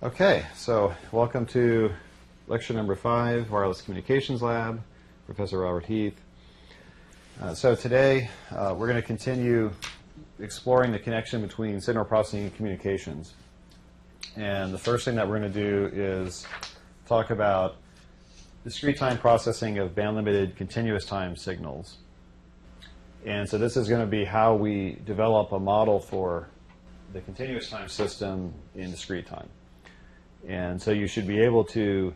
Okay, so welcome to lecture number 5, Wireless Communications Lab, Professor Robert Heath. So today we're going to continue exploring the connection between signal processing and communications. And the first thing that we're going to do is talk about discrete time processing of band-limited continuous time signals. And so this is going to be how we develop a model for the continuous time system in discrete time. And so you should be able to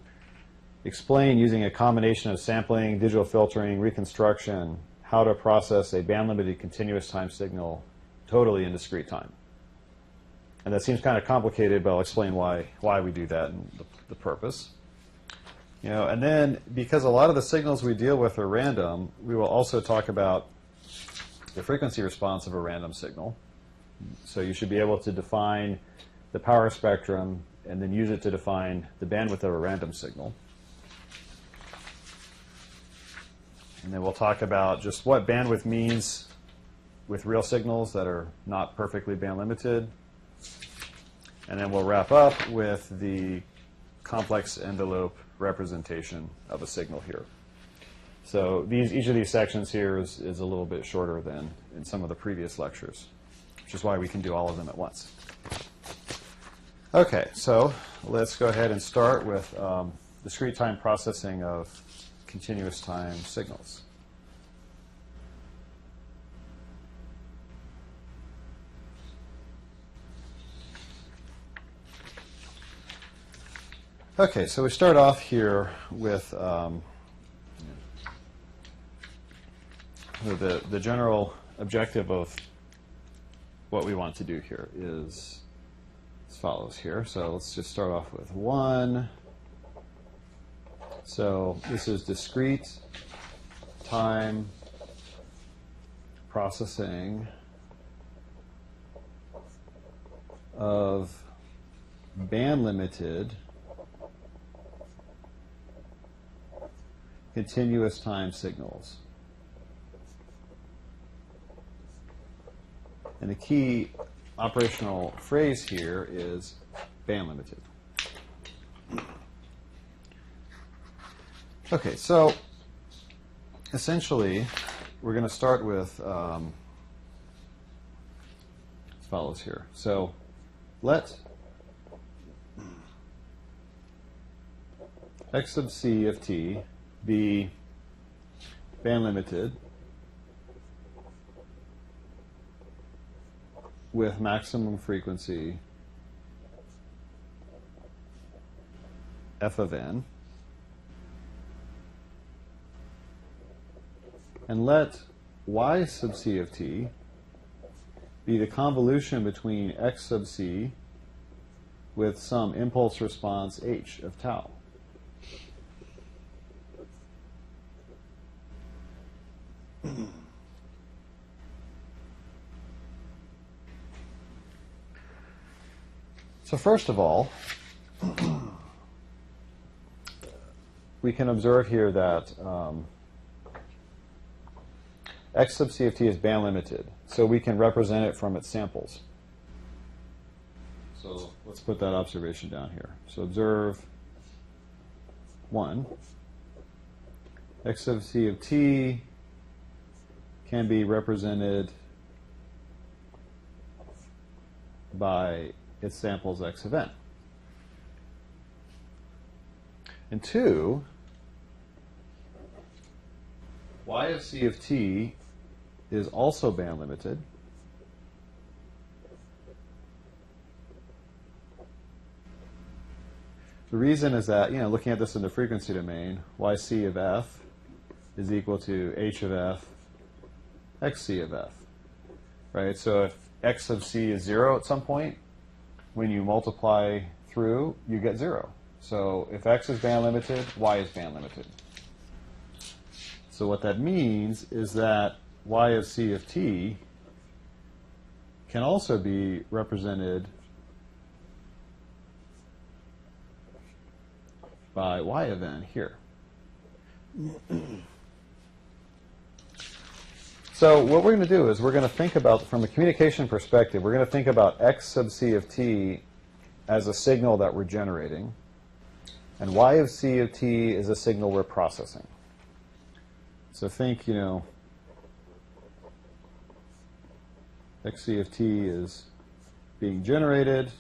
explain using a combination of sampling, digital filtering, reconstruction, how to process a band-limited continuous time signal totally in discrete time. And that seems kind of complicated, but I'll explain why we do that and the purpose. And then because a lot of the signals we deal with are random, we will also talk about the frequency response of a random signal. So you should be able to define the power spectrum and then use it to define the bandwidth of a random signal. And then we'll talk about just what bandwidth means with real signals that are not perfectly band limited. And then we'll wrap up with the complex envelope representation of a signal here. So each of these sections here is a little bit shorter than in some of the previous lectures, which is why we can do all of them at once. Okay, so let's go ahead and start with discrete time processing of continuous time signals. Okay, so we start off here with the general objective of what we want to do here is as follows here. So let's just start off with 1. So this is discrete time processing of band-limited continuous time signals. And the key operational phrase here is band limited. Okay, so essentially we're going to start with as follows here. So let x sub c of t be band limited with maximum frequency f of n, and let y sub c of t be the convolution between x sub c with some impulse response h of tau. So first of all, we can observe here that x sub c of t is band limited, so we can represent it from its samples. So let's put that observation down here. So observe 1. X sub c of t can be represented by its samples x of n. And 2, y of c of t is also band limited. The reason is that, looking at this in the frequency domain, yc of f is equal to h of f, xc of f, right? So if x of c is 0 at some point, when you multiply through, you get 0. So if x is band limited, y is band limited. So what that means is that y of c of t can also be represented by y of n here. So what we're going to do is we're going to think about, from a communication perspective, we're going to think about x sub c of t as a signal that we're generating, and y of c of t is a signal we're processing. So think, xc of t is being generated,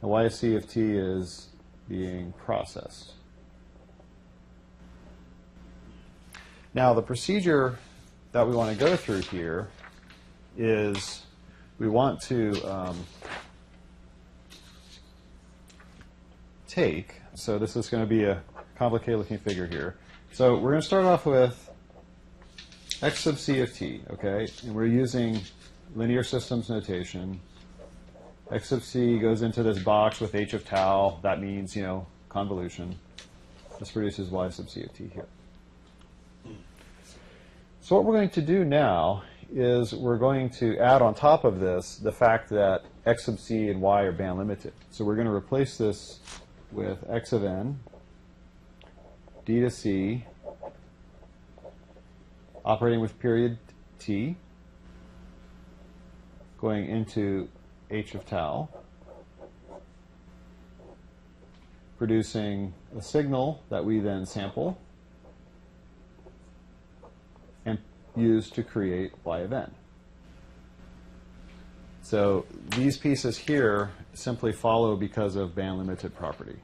and y of c of t is being processed. Now, the procedure that we want to go through here is we want to take, so this is going to be a complicated looking figure here. So we're going to start off with x sub c of t, okay? And we're using linear systems notation. X sub c goes into this box with h of tau. That means, convolution. This produces y sub c of t here. So what we're going to do now is we're going to add on top of this the fact that x sub c and y are band limited. So we're going to replace this with x of n, d to c, operating with period t, going into h of tau, producing a signal that we then sample and use to create y of n. So these pieces here simply follow because of band limited property.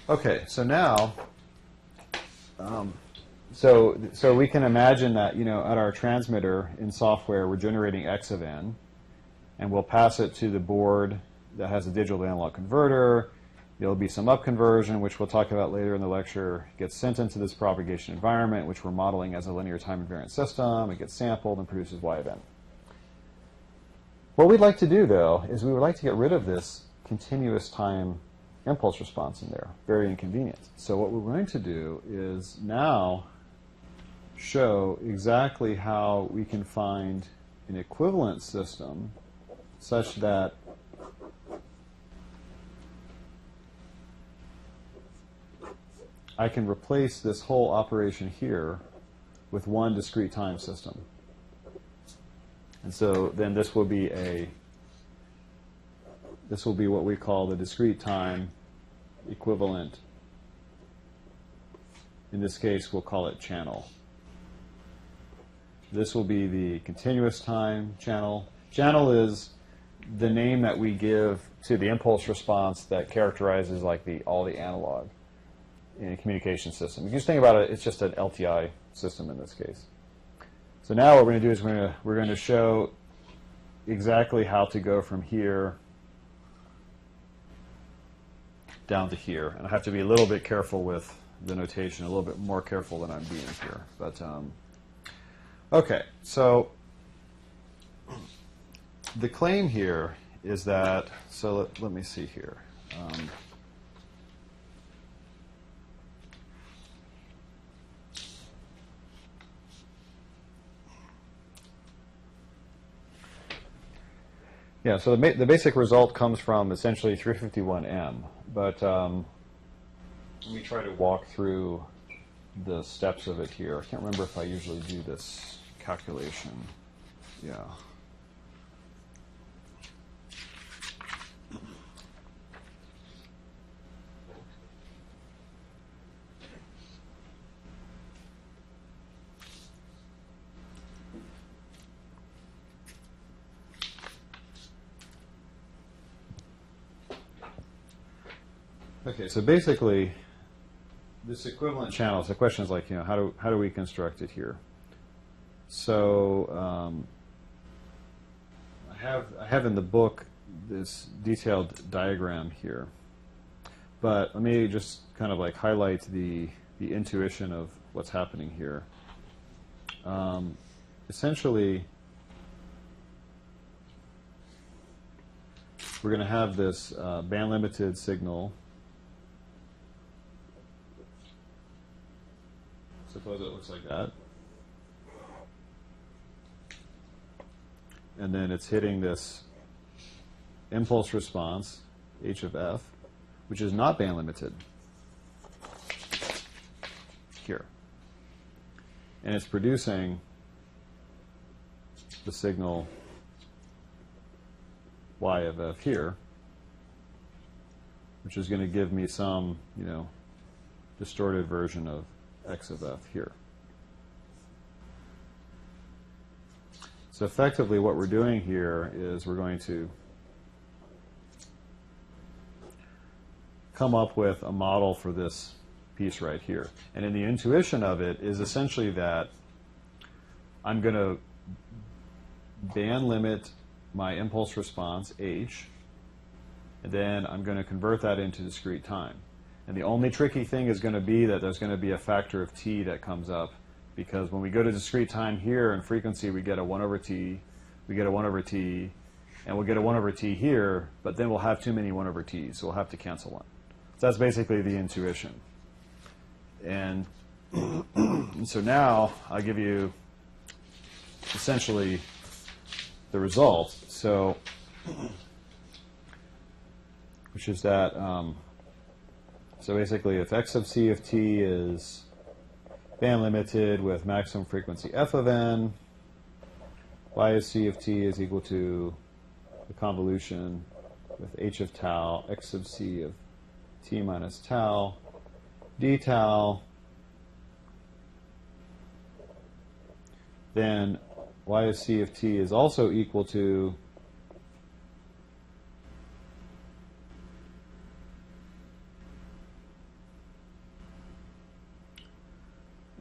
Okay, so now, so we can imagine that, at our transmitter in software, we're generating x of n, and we'll pass it to the board that has a digital to analog converter. There'll be some up conversion, which we'll talk about later in the lecture. It gets sent into this propagation environment, which we're modeling as a linear time invariant system. It gets sampled and produces y of n. What we'd like to do, though, is we would like to get rid of this continuous time impulse response in there. Very inconvenient. So what we're going to do is now show exactly how we can find an equivalent system such that I can replace this whole operation here with one discrete time system. And so then this will be what we call the discrete time equivalent. In this case, we'll call it channel. This will be the continuous time channel. Channel is the name that we give to the impulse response that characterizes all the analog in a communication system. If you just think about it, it's just an LTI system in this case. So now what we're going to do is we're going to show exactly how to go from here down to here. And I have to be a little bit careful with the notation, a little bit more careful than I'm being here. But okay, so the claim here is that, so let me see here. Yeah, so the basic result comes from essentially 351M, but let me try to walk through the steps of it here. I can't remember if I usually do this calculation. Yeah. Okay, so basically, this equivalent channel, so the question is how do we construct it here? So I have in the book this detailed diagram here, but let me just kind of highlight the intuition of what's happening here. Essentially, we're going to have this band limited signal. Suppose it looks like that. and then it's hitting this impulse response, h of f, which is not band limited here. And it's producing the signal y of f here, which is going to give me some, distorted version of x of f here. So effectively what we're doing here is we're going to come up with a model for this piece right here. And in the intuition of it is essentially that I'm going to band limit my impulse response, h, and then I'm going to convert that into discrete time. And the only tricky thing is going to be that there's going to be a factor of t that comes up, because when we go to discrete time here in frequency, we get a 1 over t, we get a 1 over t, and we'll get a 1 over t here, but then we'll have too many 1 over t's, so we'll have to cancel one. So that's basically the intuition. And so now I'll give you essentially the result. So, which is that, so basically if x of c of t is band limited with maximum frequency f of n, y of c of t is equal to the convolution with h of tau, x of c of t minus tau, d tau, then y of c of t is also equal to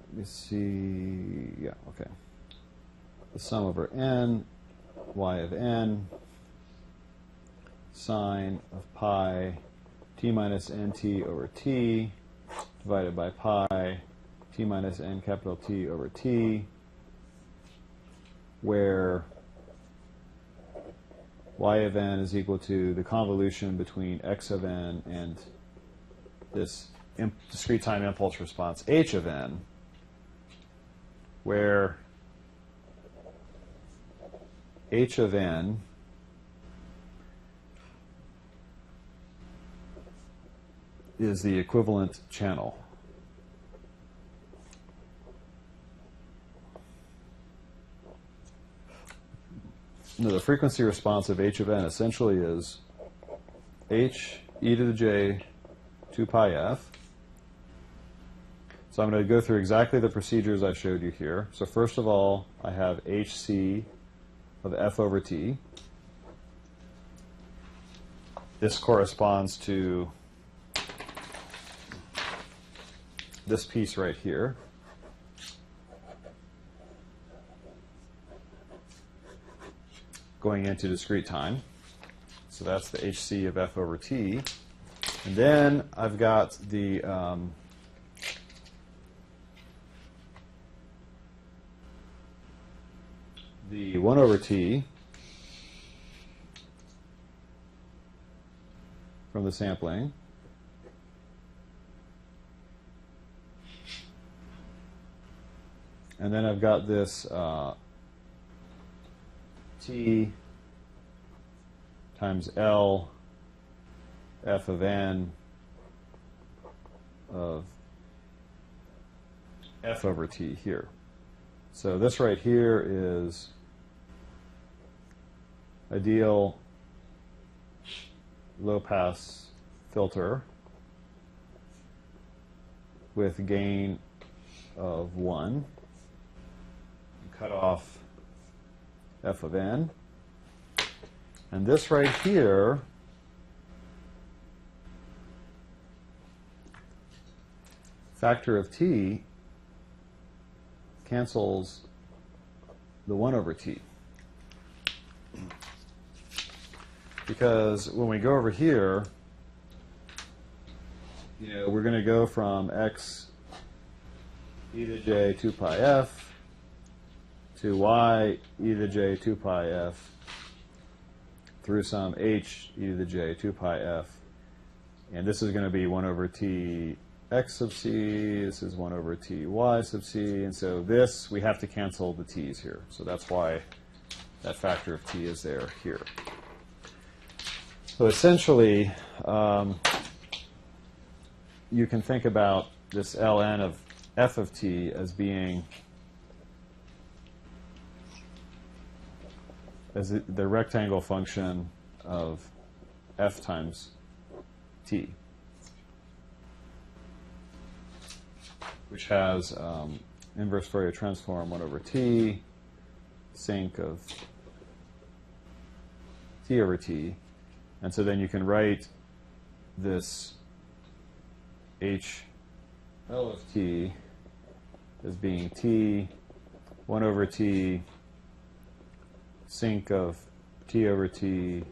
let me see, yeah, okay, the sum over n, y of n, sine of pi t minus nt over t divided by pi t minus n capital T over t, where y of n is equal to the convolution between x of n and this discrete time impulse response h of n, where h of n is the equivalent channel. No, the frequency response of h of n essentially is h e to the j 2 pi f. So I'm going to go through exactly the procedures I showed you here. So first of all, I have hc of f over t. This corresponds to this piece right here. Going into discrete time. So that's the hc of f over t. And then I've got the the 1 over t from the sampling. And then I've got this t times L f of n of f over t here. So this right here is ideal low-pass filter with gain of 1. Cut off f of n. And this right here factor of t cancels the 1 over t. Because when we go over here, we're going to go from x e to the j 2 pi f to y e to the j 2 pi f through some h e to the j 2 pi f. And this is going to be 1 over t x sub c, this is 1 over t y sub c, and so this, we have to cancel the t's here. So that's why that factor of t is there here. So essentially, you can think about this ln of f of t as being the rectangle function of f times t, which has inverse Fourier transform 1 over t, sinc of t over t. And so then you can write this h L of t as being t 1 over t sinc of t over t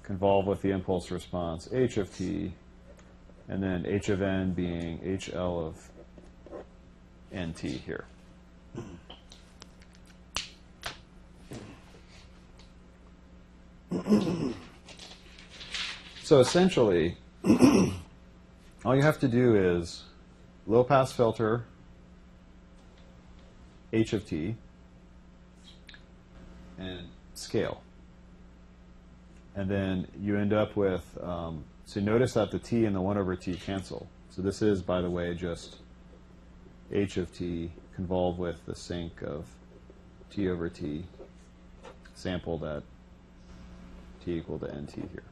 convolve with the impulse response h of t, and then h of n being hl of nt here. So essentially, all you have to do is low-pass filter h of t and scale. And then you end up with, so notice that the t and the 1 over t cancel. So this is, by the way, just h of t convolved with the sinc of t over t sampled at t equal to nt here.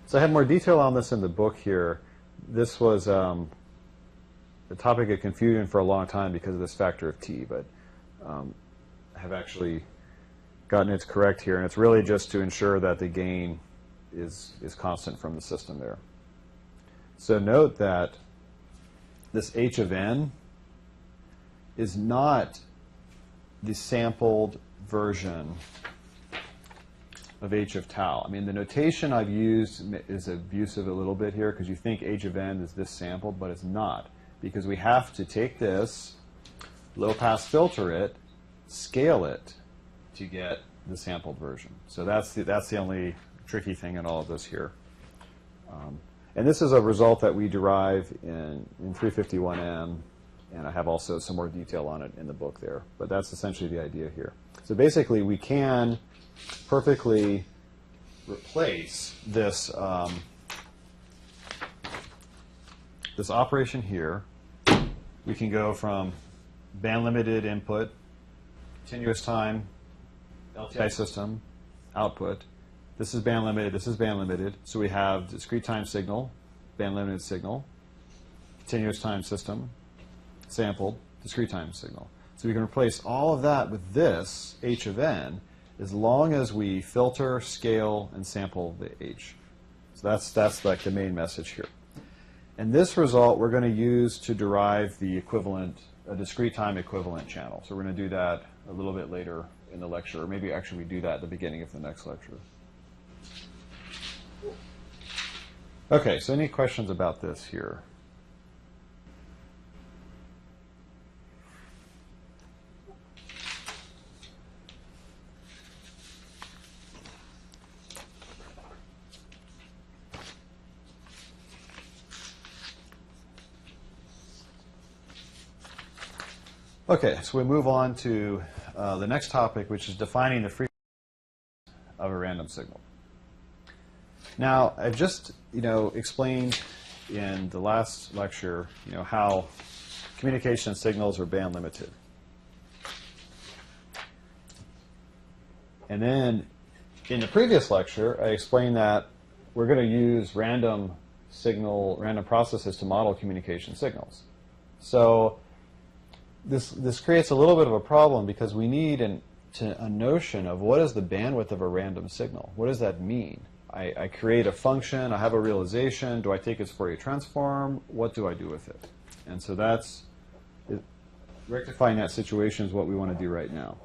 So I have more detail on this in the book here. This was a topic of confusion for a long time because of this factor of t, but I have actually gotten it correct here, and it's really just to ensure that the gain is constant from the system there. So note that this h of n is not the sampled version of h of tau. I mean, the notation I've used is abusive a little bit here because you think h of n is this sampled, but it's not, because we have to take this, low-pass filter it, scale it to get the sampled version. So that's the only tricky thing in all of this here. And this is a result that we derive in 351M, and I have also some more detail on it in the book there. But that's essentially the idea here. So basically, we can perfectly replace this this operation here. We can go from band-limited input, continuous time, LTI system, output. This is band-limited, this is band-limited. So we have discrete time signal, band-limited signal, continuous time system, sampled, discrete time signal. So we can replace all of that with this, h of n, as long as we filter, scale, and sample the h. So that's like the main message here. And this result we're going to use to derive the equivalent, a discrete time equivalent channel. So we're going to do that a little bit later in the lecture, or maybe actually we do that at the beginning of the next lecture. Okay, so any questions about this here? Okay, so we move on to the next topic, which is defining the frequency of a random signal. Now, I've just, explained in the last lecture, how communication signals are band limited. And then in the previous lecture, I explained that we're going to use random processes to model communication signals. So this creates a little bit of a problem because we need a notion of what is the bandwidth of a random signal. What does that mean? I create a function, I have a realization, do I take its Fourier transform? What do I do with it? And so rectifying that situation is what we want to do right now.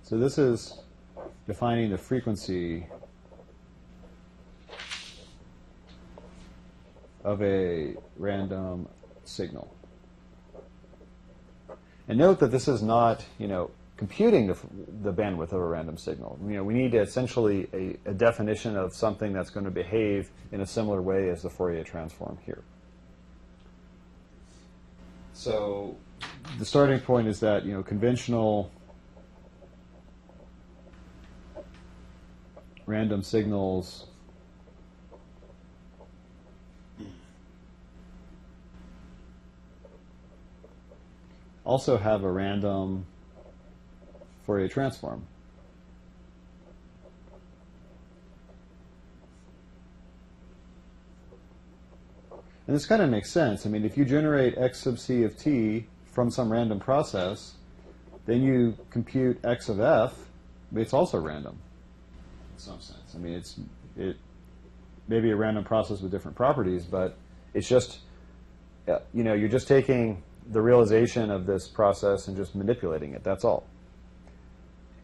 So this is defining the frequency of a random signal. And note that this is not, computing the bandwidth of a random signal. We need essentially a definition of something that's going to behave in a similar way as the Fourier transform here. So the starting point is that, conventional random signals also have a random Fourier transform. And this kind of makes sense. I mean, if you generate x sub c of t from some random process, then you compute x of f, but it's also random in some sense. I mean, it may be a random process with different properties, but it's just, you're just taking the realization of this process and just manipulating it. That's all.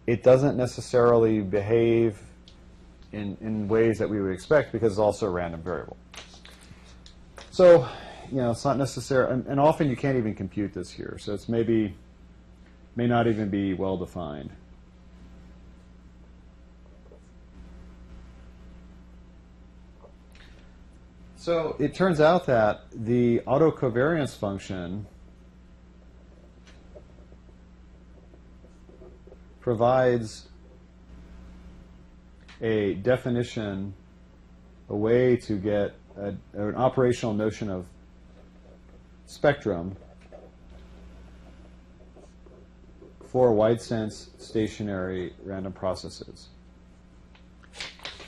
It doesn't necessarily behave in ways that we would expect because it's also a random variable. So, it's not necessary, and often you can't even compute this here. So it's may not even be well defined. So it turns out that the autocovariance function provides a definition, a way to get an operational notion of spectrum for wide-sense stationary random processes.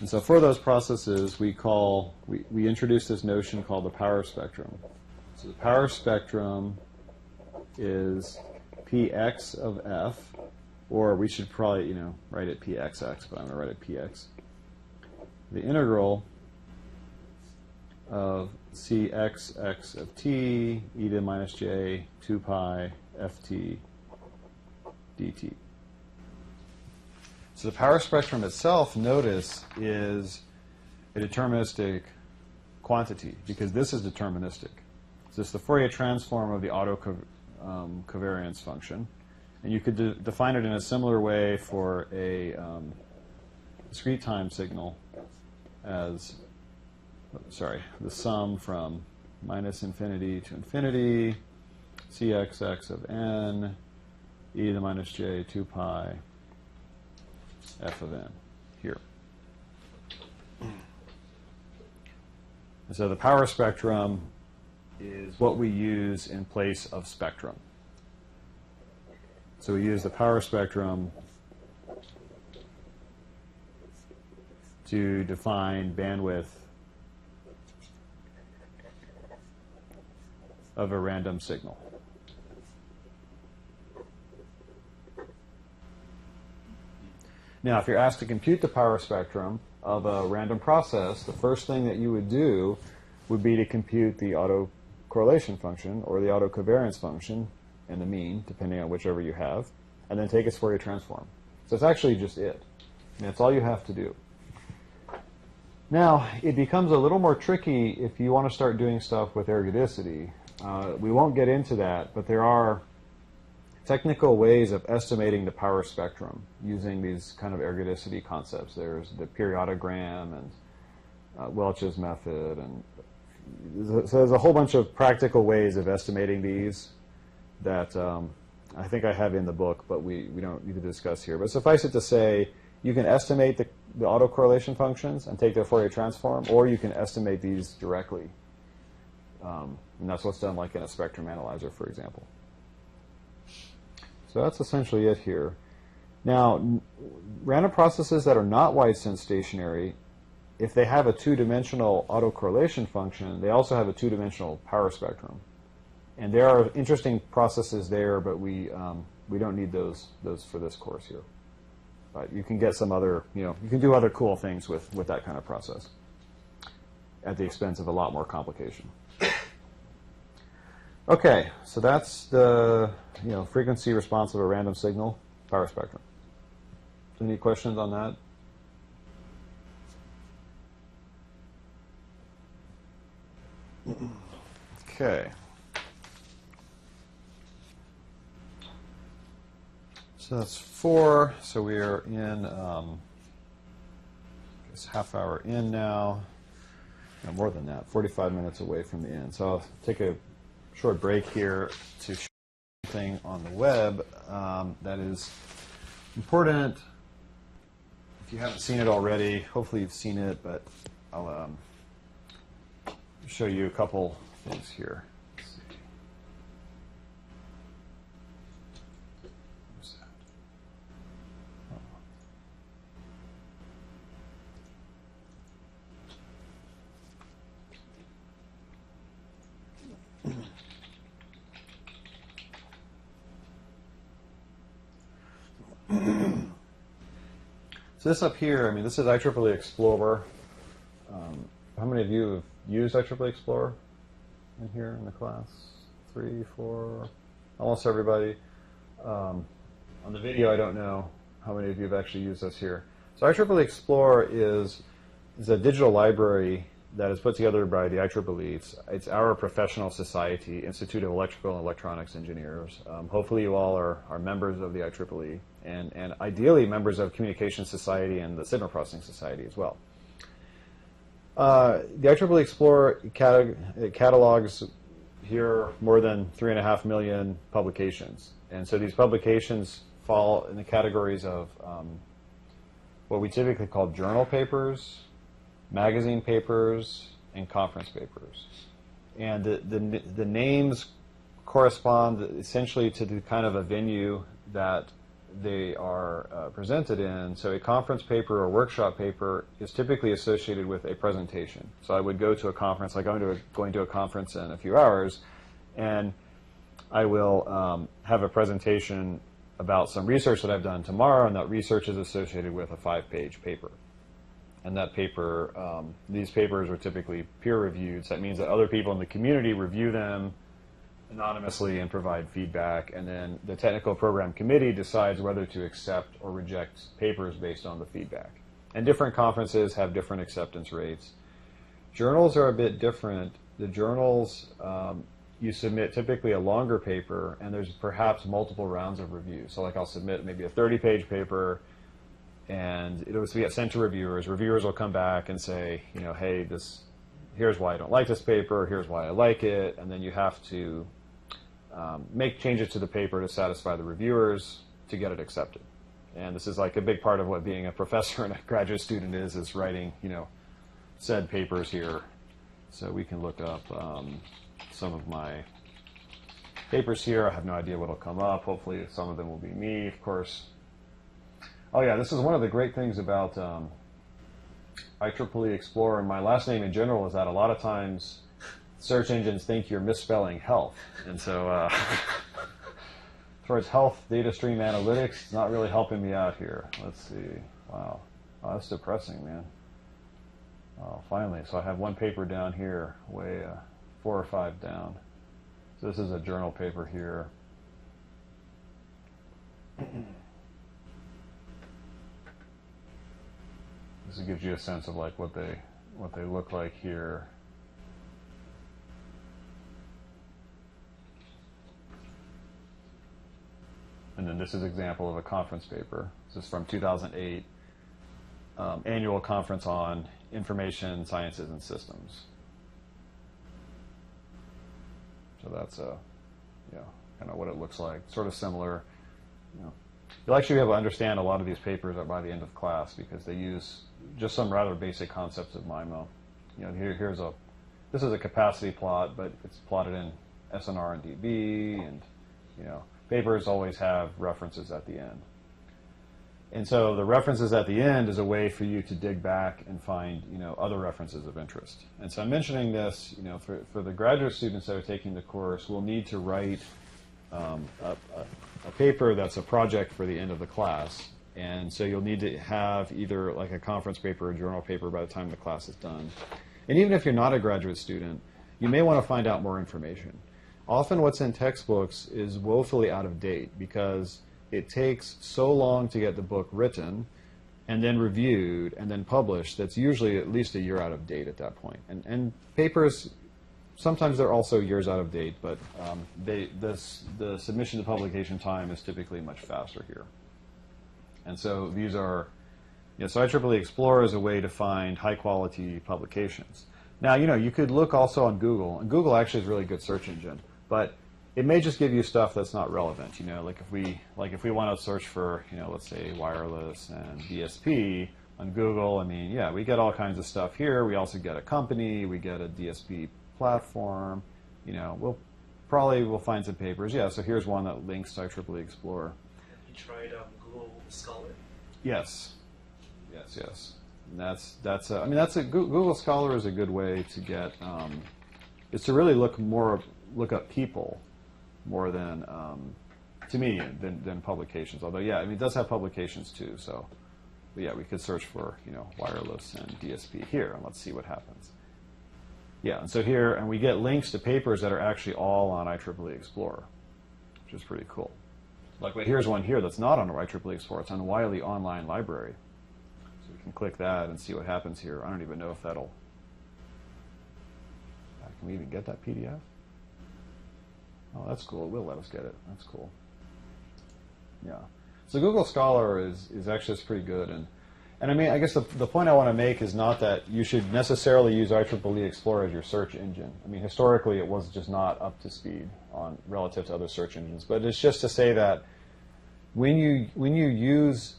And so for those processes, we introduce this notion called the power spectrum. So the power spectrum is px of f, or we should probably, write it pxx, but I'm going to write it px. The integral of cxx of t e to the minus j 2 pi ft dt. So the power spectrum itself, notice, is a deterministic quantity because this is deterministic. So it's the Fourier transform of the autocovariance function. And you could define it in a similar way for a discrete time signal as, the sum from minus infinity to infinity, cxx of n, e to the minus j 2 pi f of n here. And so the power spectrum is what we use in place of spectrum. So we use the power spectrum to define bandwidth of a random signal. Now, if you're asked to compute the power spectrum of a random process, the first thing that you would do would be to compute the autocorrelation function or the autocovariance function and the mean, depending on whichever you have, and then take its Fourier transform. So it's actually just it. And that's all you have to do. Now, it becomes a little more tricky if you want to start doing stuff with ergodicity. We won't get into that, but there are technical ways of estimating the power spectrum using these kind of ergodicity concepts. There's the periodogram and Welch's method, and so there's a whole bunch of practical ways of estimating these that I think I have in the book, but we don't need to discuss here. But suffice it to say, you can estimate the autocorrelation functions and take their Fourier transform, or you can estimate these directly. And that's what's done like in a spectrum analyzer, for example. So that's essentially it here. Now, random processes that are not wide-sense stationary, if they have a two-dimensional autocorrelation function, they also have a two-dimensional power spectrum. And there are interesting processes there, but we don't need those for this course here. But you can get some other, you can do other cool things with that kind of process at the expense of a lot more complication. Okay, so that's the frequency response of a random signal power spectrum. Any questions on that? Okay. So that's 4. So we are in it's half hour in now. No, more than that, 45 minutes away from the end. So I'll take a short break here to thing on the web that is important. If you haven't seen it already, hopefully you've seen it, but I'll show you a couple things here. Let's see. Where's that? So this up here, I mean, this is Tripoli Explorer. How many of you have used Tripoli Explorer in here in the class? 3, 4, almost everybody. On the video, I don't know how many of you have actually used this here. So Tripoli Explorer is a digital library that is put together by the IEEE. It's our professional society, Institute of Electrical and Electronics Engineers. Hopefully you all are members of the IEEE, and ideally members of Communications Society and the Signal Processing Society as well. The IEEE Explorer catalogs here more than 3.5 million publications. And so these publications fall in the categories of what we typically call journal papers, magazine papers, and conference papers. And the names correspond essentially to the kind of a venue that they are presented in. So a conference paper or workshop paper is typically associated with a presentation. So I would go to a conference, like I'm going to a conference in a few hours, and I will have a presentation about some research that I've done tomorrow, and that research is associated with a 5-page paper. And that paper, these papers are typically peer-reviewed, so that means that other people in the community review them anonymously and provide feedback, and then the technical program committee decides whether to accept or reject papers based on the feedback. And different conferences have different acceptance rates. Journals are a bit different. The journals, you submit typically a longer paper, and there's perhaps multiple rounds of review. So like I'll submit maybe a 30-page paper, and it'll get sent to reviewers. Reviewers will come back and say, you know, hey, here's why I don't like this paper, here's why I like it, and then you have to make changes to the paper to satisfy the reviewers to get it accepted. And this is like a big part of what being a professor and a graduate student is writing, you know, said papers here. So we can look up some of my papers here. I have no idea what will come up. Hopefully some of them will be me, of course. Oh yeah, this is one of the great things about IEEE Explorer, and my last name in general, is that a lot of times search engines think you're misspelling health. And so as far as health data stream analytics, it's not really helping me out here. Let's see. Wow. Oh, that's depressing, man. Oh, finally. So I have one paper down here, way 4 or 5 down. So this is a journal paper here. This gives you a sense of like what they look like here. And then this is an example of a conference paper. This is from 2008, annual conference on information sciences and systems. So that's kind of what it looks like. Sort of similar. You know, you'll actually be able to understand a lot of these papers by the end of class because they use just some rather basic concepts of MIMO. You know, this is a capacity plot, but it's plotted in SNR and dB, and you know, papers always have references at the end. And so the references at the end is a way for you to dig back and find, you know, other references of interest. And so I'm mentioning this, you know, for the graduate students that are taking the course, we'll need to write a paper that's a project for the end of the class. And so you'll need to have either like a conference paper or a journal paper by the time the class is done. And even if you're not a graduate student, you may want to find out more information. Often what's in textbooks is woefully out of date because it takes so long to get the book written and then reviewed and then published that's usually at least a year out of date at that point. And papers, sometimes they're also years out of date, but the submission to publication time is typically much faster here. And so these are, so IEEE Explorer is a way to find high quality publications. Now, you know, you could look also on Google, and Google actually is a really good search engine, but it may just give you stuff that's not relevant. You know, like if we want to search for, you know, let's say wireless and DSP on Google. I mean, yeah, we get all kinds of stuff here. We also get a company. We get a DSP platform. You know, we'll find some papers. Yeah. So here's one that links to Tripoli Explorer. Have you tried Google Scholar? Yes. And that's I mean, Google Scholar is a good way to get is to really look up people more than to me than publications. Although yeah, I mean, it does have publications too. So but yeah, we could search for, you know, wireless and DSP here, and let's see what happens. Yeah, and so here, and we get links to papers that are actually all on IEEE Explorer, which is pretty cool. Like, but here's one here that's not on IEEE Explorer. It's on Wiley Online Library. So we can click that and see what happens here. I don't even know if that'll... Can we even get that PDF? Oh, that's cool. It will let us get it. That's cool. Yeah. So Google Scholar is actually pretty good. And I mean, I guess the point I want to make is not that you should necessarily use IEEE Explorer as your search engine. I mean, historically, it was just not up to speed on relative to other search engines. But it's just to say that when you use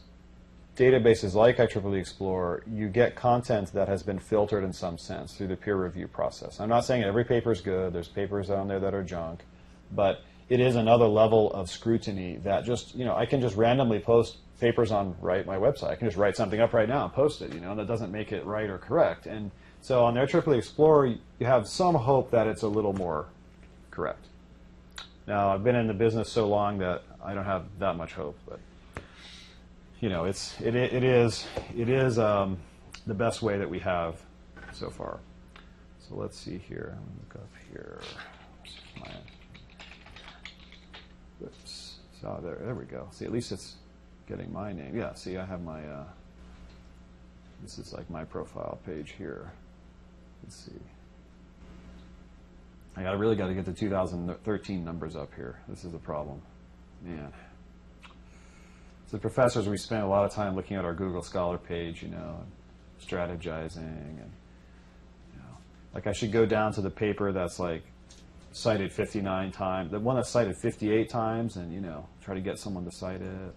databases like IEEE Explorer, you get content that has been filtered in some sense through the peer review process. I'm not saying every paper is good. There's papers on there that are junk. But it is another level of scrutiny that just, you know, I can just randomly post papers on my website. I can just write something up right now and post it, you know, and that doesn't make it right or correct. And so on the IEEE Explorer, you have some hope that it's a little more correct. Now, I've been in the business so long that I don't have that much hope, but you know, it is the best way that we have so far. So let's see here. I'm going to look up here. Whoops. So there we go. See, at least it's getting my name. Yeah, see, I have my, this is like my profile page here. Let's see. I really got to get the 2013 numbers up here. This is the problem. Man. So professors, we spend a lot of time looking at our Google Scholar page, you know, and strategizing, and, you know, like I should go down to the paper that's like cited 59 times, the one that's cited 58 times, and, you know, try to get someone to cite it.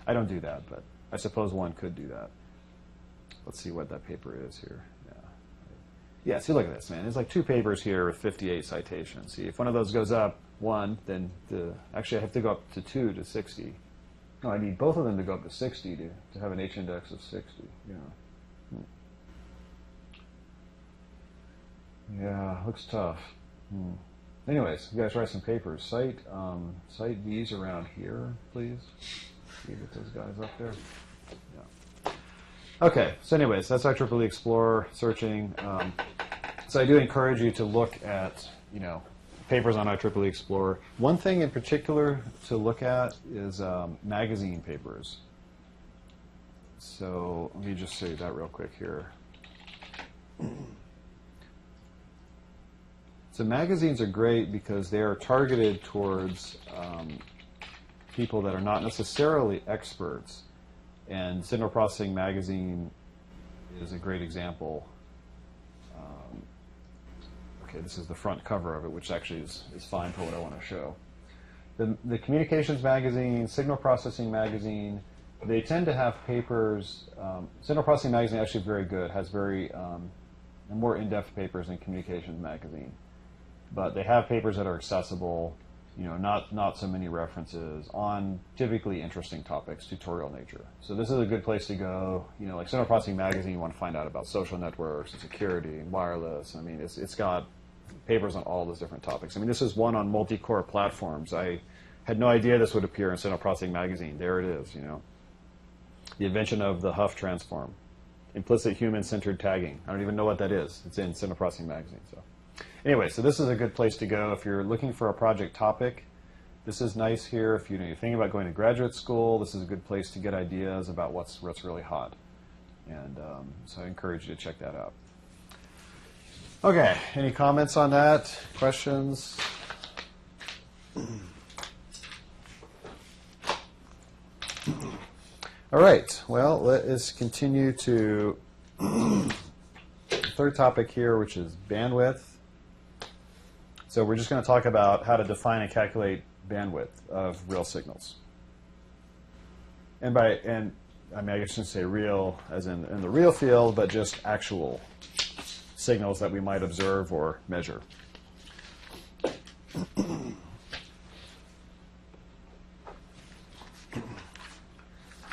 I don't do that, but I suppose one could do that. Let's see what that paper is here. Yeah, see, look at this, man. There's like 2 papers here with 58 citations. See, if one of those goes up 1, then actually I have to go up to 2 to 60. No, I need both of them to go up to 60 to have an H index of 60. You know. Yeah, looks tough. Anyways, you guys write some papers. Cite these around here, please. See, get those guys up there. Yeah. Okay. So, anyways, that's IEEE Explorer searching. So I do encourage you to look at, you know, papers on IEEE Explorer. One thing in particular to look at is magazine papers. So let me just say that real quick here. So magazines are great because they are targeted towards people that are not necessarily experts. And Signal Processing Magazine is a great example. Okay, this is the front cover of it, which actually is fine for what I want to show. The Communications Magazine, Signal Processing Magazine, they tend to have papers. Signal Processing Magazine is actually very good, has very more in-depth papers than Communications Magazine. But they have papers that are accessible, you know, not so many references on typically interesting topics, tutorial nature. So this is a good place to go. You know, like Signal Processing Magazine, you want to find out about social networks and security and wireless. I mean, it's got papers on all those different topics. I mean, this is one on multi-core platforms. I had no idea this would appear in Signal Processing Magazine. There it is, you know. The invention of the Huff transform. Implicit human-centered tagging. I don't even know what that is. It's in Signal Processing Magazine. So anyway, so this is a good place to go if you're looking for a project topic. This is nice here. If you're thinking about going to graduate school, this is a good place to get ideas about what's really hot. And so I encourage you to check that out. Okay, any comments on that? Questions? All right, well, let us continue to the third topic here, which is bandwidth. So we're just going to talk about how to define and calculate bandwidth of real signals. And I mean, I guess I shouldn't say real as in the real field, but just actual signals that we might observe or measure.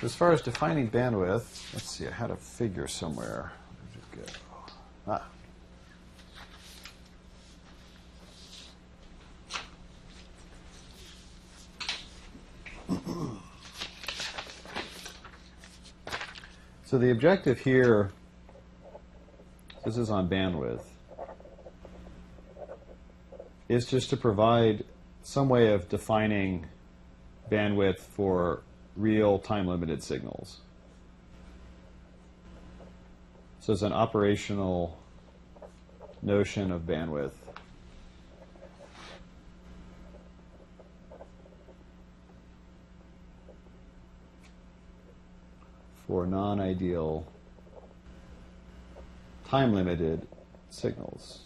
As far as defining bandwidth, let's see, I had a figure somewhere. Where did it go? Ah. So the objective here, this is on bandwidth, is just to provide some way of defining bandwidth for real time-limited signals. So it's an operational notion of bandwidth. For non-ideal time-limited signals.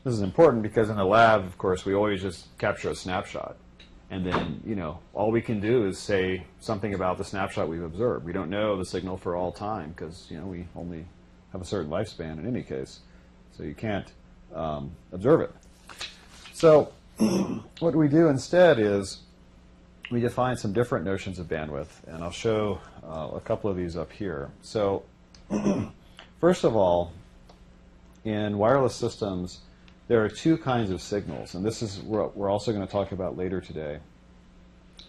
This is important because in the lab, of course, we always just capture a snapshot. And then, you know, all we can do is say something about the snapshot we've observed. We don't know the signal for all time because, you know, we only have a certain lifespan in any case. So you can't observe it. So what we do instead is we define some different notions of bandwidth. And I'll show a couple of these up here. So first of all, in wireless systems, there are two kinds of signals, and this is what we're also going to talk about later today.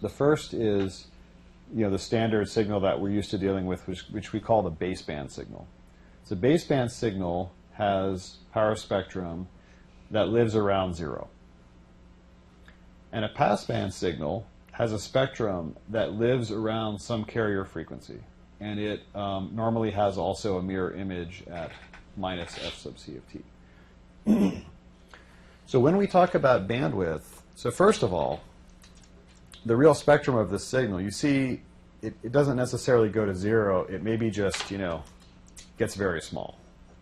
The first is, you know, the standard signal that we're used to dealing with, which we call the baseband signal. So baseband signal has power spectrum that lives around 0. And a passband signal has a spectrum that lives around some carrier frequency, and it normally has also a mirror image at minus f sub c of t. So when we talk about bandwidth, so first of all, the real spectrum of this signal, you see it doesn't necessarily go to 0. It maybe just, you know, gets very small.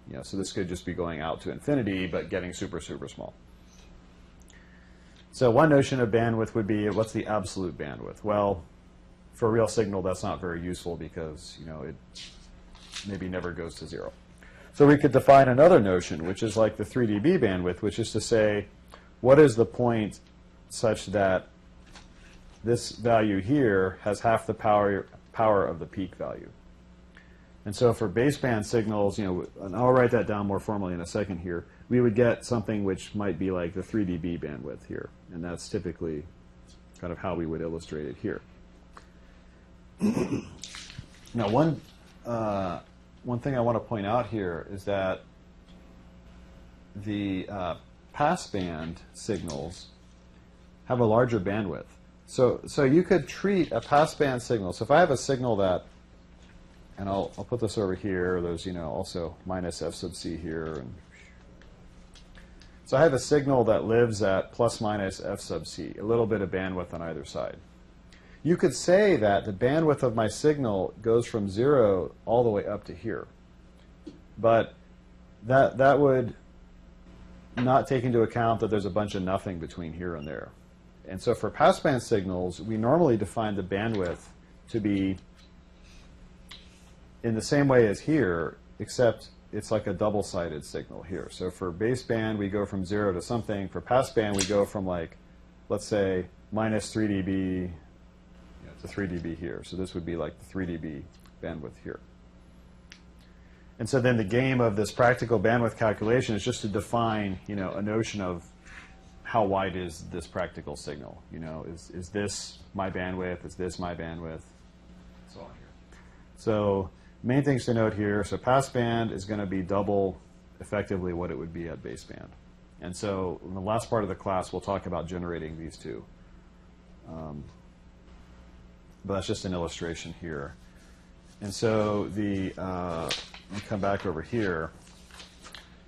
You know, so this could just be going out to infinity, but getting super, super small. So one notion of bandwidth would be, what's the absolute bandwidth? Well, for a real signal, that's not very useful because, you know, it maybe never goes to 0. So we could define another notion, which is like the 3 dB bandwidth, which is to say, what is the point such that this value here has half the power of the peak value? And so for baseband signals, you know, and I'll write that down more formally in a second here, we would get something which might be like the 3 dB bandwidth here. And that's typically kind of how we would illustrate it here. Now, one thing I want to point out here is that the passband signals have a larger bandwidth. So you could treat a passband signal. So if I have a signal that, and I'll put this over here. There's, you know, also minus f sub c here. And so I have a signal that lives at plus minus f sub c, a little bit of bandwidth on either side. You could say that the bandwidth of my signal goes from 0 all the way up to here. But that would not take into account that there's a bunch of nothing between here and there. And so for passband signals, we normally define the bandwidth to be in the same way as here, except it's like a double-sided signal here. So for baseband, we go from 0 to something. For passband, we go from, like, let's say, minus 3 dB to 3 dB here. So this would be like the 3 dB bandwidth here. And so then the game of this practical bandwidth calculation is just to define, you know, a notion of how wide is this practical signal. You know, is this my bandwidth? Is this my bandwidth? So on here. So main things to note here, so passband is going to be double effectively what it would be at baseband. And so in the last part of the class, we'll talk about generating these two. But that's just an illustration here. And so the, let me come back over here.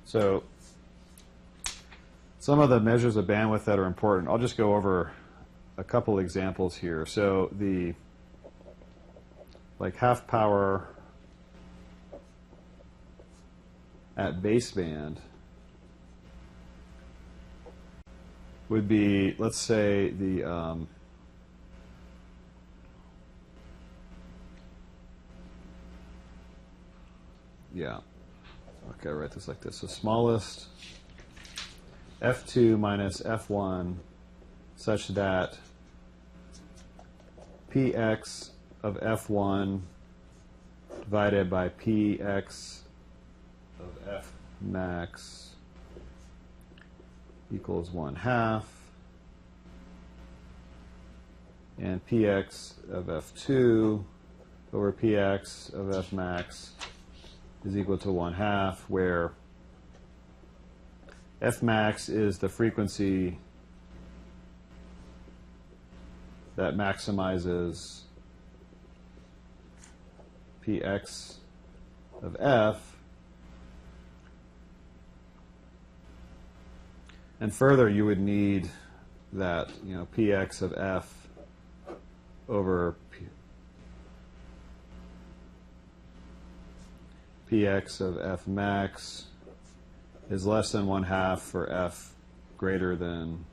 So some of the measures of bandwidth that are important, I'll just go over a couple examples here. So the, like half power at baseband would be, let's say, the yeah. Okay, I'll write this like this. So smallest f2 minus f1 such that px of f1 divided by px of f max equals 1/2, and px of f2 over px of f max is equal to 1/2, where f max is the frequency that maximizes px of f. And further, you would need that, px of f over px of f max is less than 1/2 for f greater than,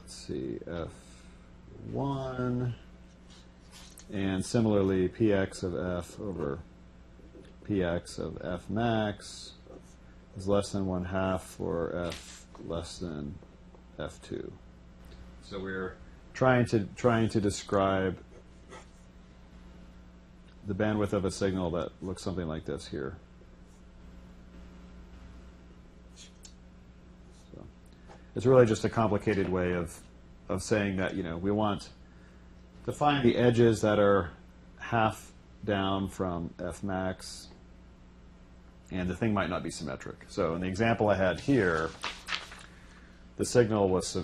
let's see, f1, and similarly px of f over px of f max is less than 1/2 for f less than f2. So we're trying to describe the bandwidth of a signal that looks something like this here. So it's really just a complicated way of saying that, we want to find the edges that are half down from f max, and the thing might not be symmetric. So in the example I had here, the signal was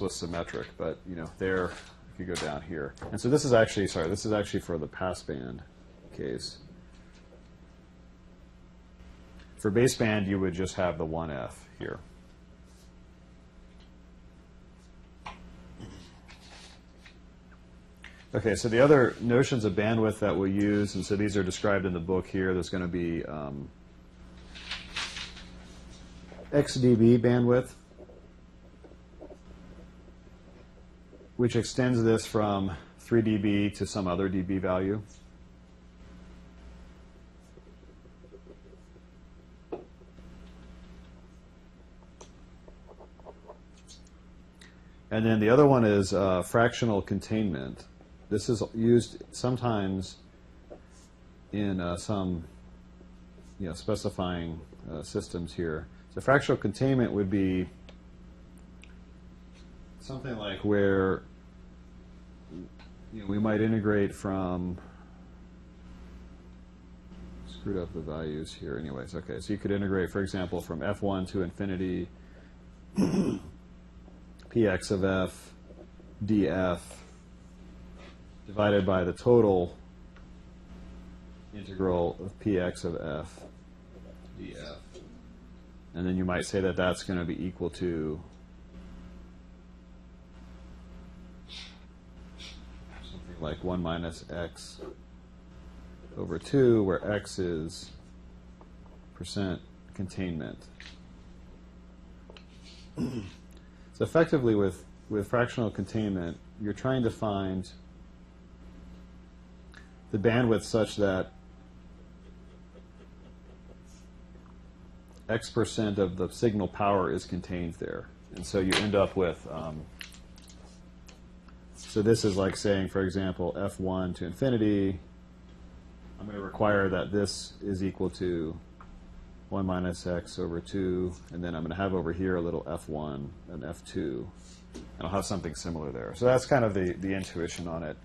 symmetric, but there, if you go down here, and so this is actually for the passband case. For baseband, you would just have the 1f here. Okay, so the other notions of bandwidth that we'll use, and so these are described in the book here. There's going to be XdB bandwidth, which extends this from 3 dB to some other dB value. And then the other one is fractional containment. This is used sometimes in some specifying systems here. So fractional containment would be something like where we might integrate from, screwed up the values here anyways. Okay, so you could integrate, for example, from f1 to infinity px of f df divided by the total integral of px of f df. And then you might say that that's going to be equal to something like 1 minus x over 2, where x is percent containment. So effectively with fractional containment, you're trying to find the bandwidth such that X% of the signal power is contained there. And so you end up with, so this is like saying, for example, f1 to infinity. I'm going to require that this is equal to 1 minus x over 2, and then I'm going to have over here a little f1 and f2, and I'll have something similar there. So that's kind of the intuition on it.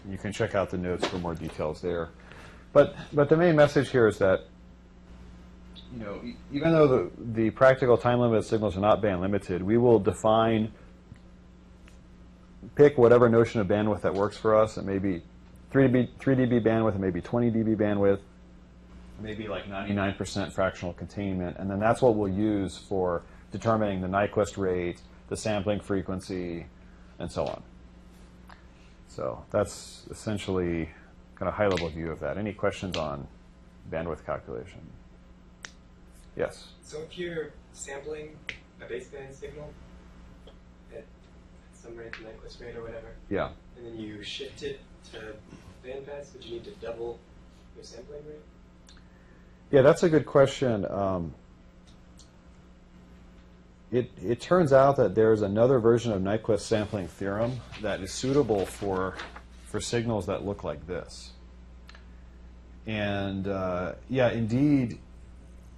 You can check out the notes for more details there. But the main message here is that, even though the practical time-limited signals are not band-limited, we will pick whatever notion of bandwidth that works for us. It may be 3 dB bandwidth, it may be 20 dB bandwidth, maybe like 99% fractional containment, and then that's what we'll use for determining the Nyquist rate, the sampling frequency, and so on. So that's essentially kind of high-level view of that. Any questions on bandwidth calculation? Yes? So if you're sampling a baseband signal at some rate, Nyquist rate or whatever, Yeah. and then you shift it to bandpass, would you need to double your sampling rate? Yeah, that's a good question. It turns out that there's another version of Nyquist sampling theorem that is suitable for signals that look like this. And yeah, indeed,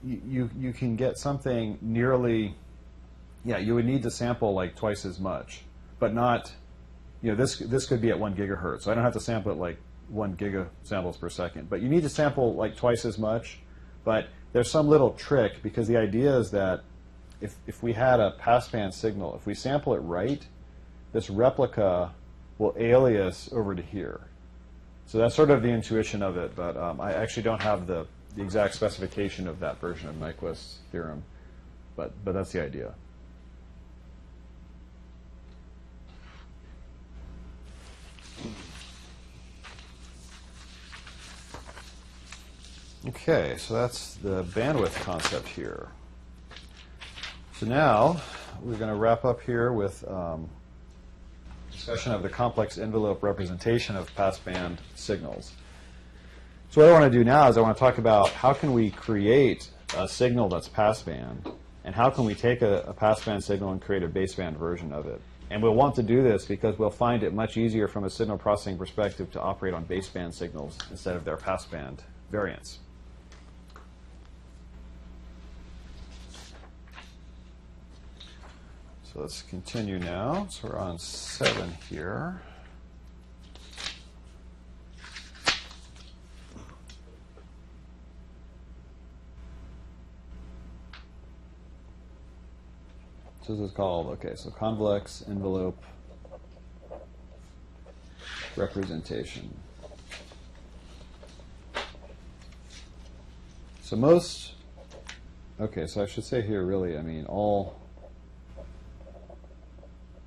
you can get something nearly, yeah, you would need to sample like twice as much, but not, this could be at 1 gigahertz. So I don't have to sample it like 1 giga samples per second, but you need to sample like twice as much. But there's some little trick, because the idea is that if we had a passband signal, if we sample it right, this replica will alias over to here. So that's sort of the intuition of it, but I actually don't have the exact specification of that version of Nyquist's theorem, but that's the idea. Okay, so that's the bandwidth concept here. So now we're going to wrap up here with discussion of the complex envelope representation of passband signals. So what I want to do now is I want to talk about how can we create a signal that's passband, and how can we take a passband signal and create a baseband version of it. And we'll want to do this because we'll find it much easier from a signal processing perspective to operate on baseband signals instead of their passband variants. So let's continue now. So we're on 7 here. So this is called, okay, so convex envelope representation. So most, okay, so I should say here really, I mean, all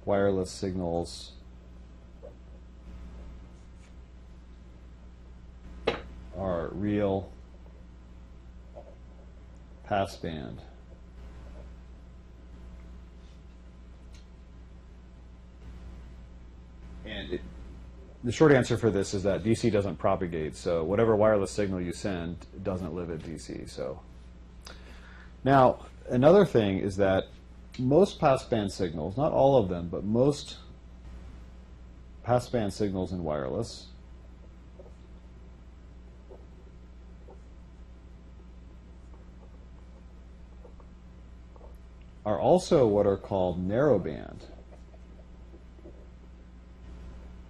wireless signals are real passband. And the short answer for this is that DC doesn't propagate, so whatever wireless signal you send doesn't live at DC. So now another thing is that most passband signals, not all of them, but most passband signals in wireless are also what are called narrowband,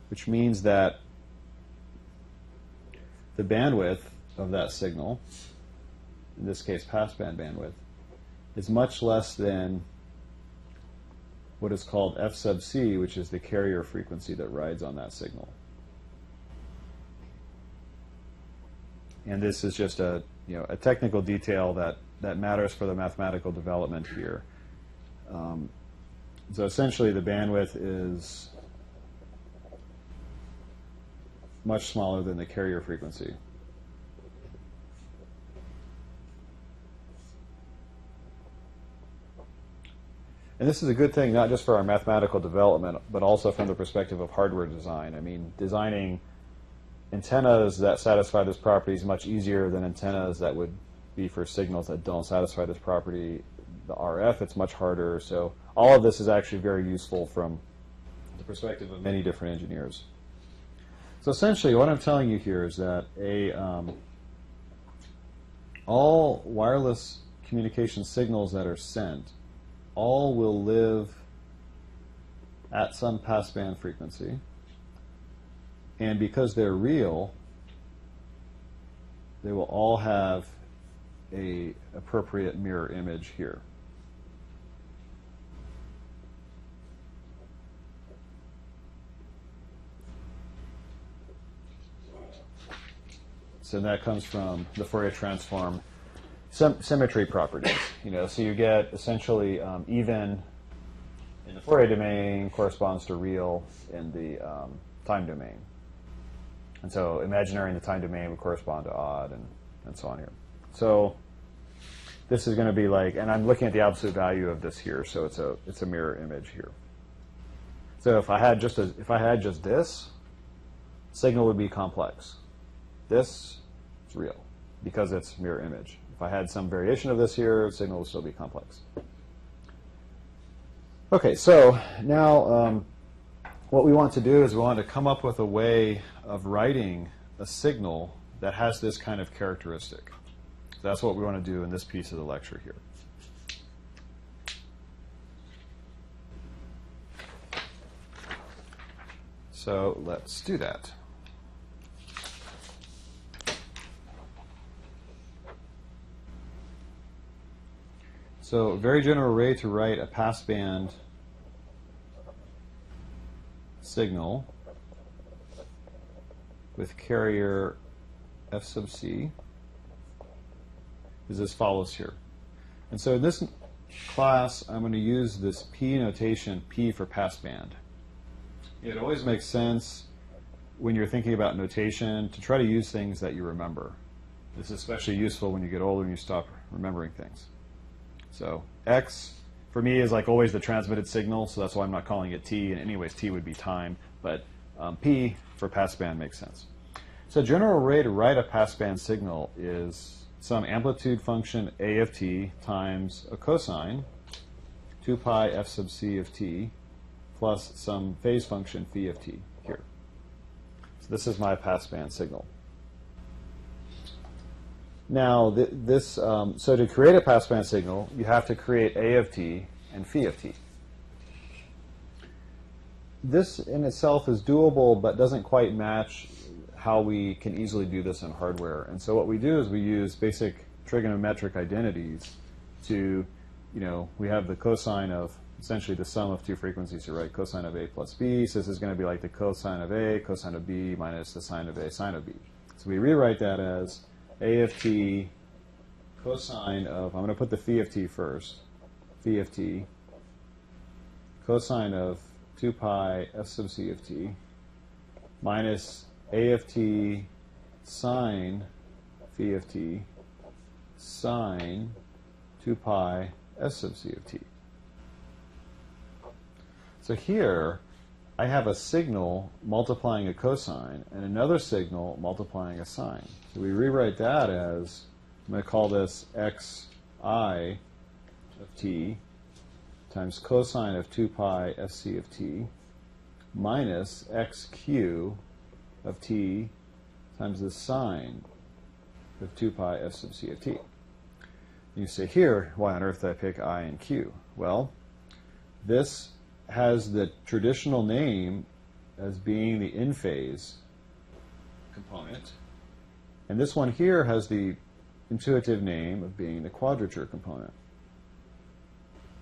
which means that the bandwidth of that signal, in this case passband bandwidth, is much less than what is called f sub c, which is the carrier frequency that rides on that signal. And this is just a technical detail that matters for the mathematical development here. So essentially the bandwidth is much smaller than the carrier frequency. And this is a good thing, not just for our mathematical development, but also from the perspective of hardware design. I mean, designing antennas that satisfy this property is much easier than antennas that would be for signals that don't satisfy this property. The RF, it's much harder. So all of this is actually very useful from the perspective of many different engineers. So essentially, what I'm telling you here is that all wireless communication signals that are sent all will live at some passband frequency, and because they're real, they will all have an appropriate mirror image here. So that comes from the Fourier transform symmetry properties. So you get essentially even in the Fourier domain corresponds to real in the time domain. And so imaginary in the time domain would correspond to odd, and so on here. So this is going to be like, and I'm looking at the absolute value of this here, so it's a mirror image here. So if I had just this, signal would be complex. This is real because it's mirror image. If I had some variation of this here, signal would still be complex. Okay, so now what we want to do is we want to come up with a way of writing a signal that has this kind of characteristic. So that's what we want to do in this piece of the lecture here. So let's do that. So a very general way to write a passband signal with carrier f sub c is as follows here. And so in this class, I'm going to use this P notation, P for passband. It always makes sense when you're thinking about notation to try to use things that you remember. This is especially useful when you get older and you stop remembering things. So X, for me, is like always the transmitted signal, so that's why I'm not calling it T. And anyways, T would be time, but P for passband makes sense. So a general way to write a passband signal is some amplitude function A of t times a cosine, 2 pi f sub c of t, plus some phase function phi of t here. So this is my passband signal. Now, so to create a passband signal, you have to create A of t and phi of t. This in itself is doable, but doesn't quite match how we can easily do this in hardware. And so what we do is we use basic trigonometric identities to, we have the cosine of essentially the sum of two frequencies here, right? Cosine of A plus B. So this is going to be like the cosine of A, cosine of B, minus the sine of A, sine of B. So we rewrite that as A of t cosine of, I'm going to put the phi of t first, phi of t cosine of 2 pi f sub c of t minus A of t sine phi of t sine 2 pi f sub c of t. So here I have a signal multiplying a cosine and another signal multiplying a sine. So we rewrite that as, I'm going to call this xi of t times cosine of 2 pi fc of t minus xq of t times the sine of 2 pi f sub c of t. You say here, why on earth did I pick I and q? Well, this has the traditional name as being the in-phase component. And this one here has the intuitive name of being the quadrature component.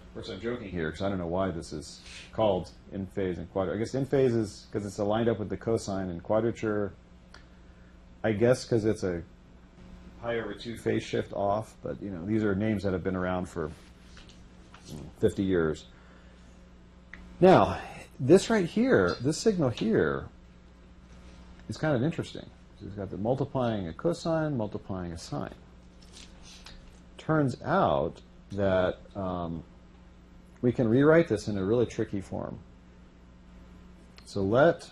Of course, I'm joking here because I don't know why this is called in-phase and quadrature. I guess in-phase is because it's aligned up with the cosine, and quadrature, I guess because it's a pi over 2 phase shift off. But these are names that have been around for 50 years. Now, this right here, this signal here, is kind of interesting. So it's got the multiplying a cosine, multiplying a sine. Turns out that we can rewrite this in a really tricky form. So let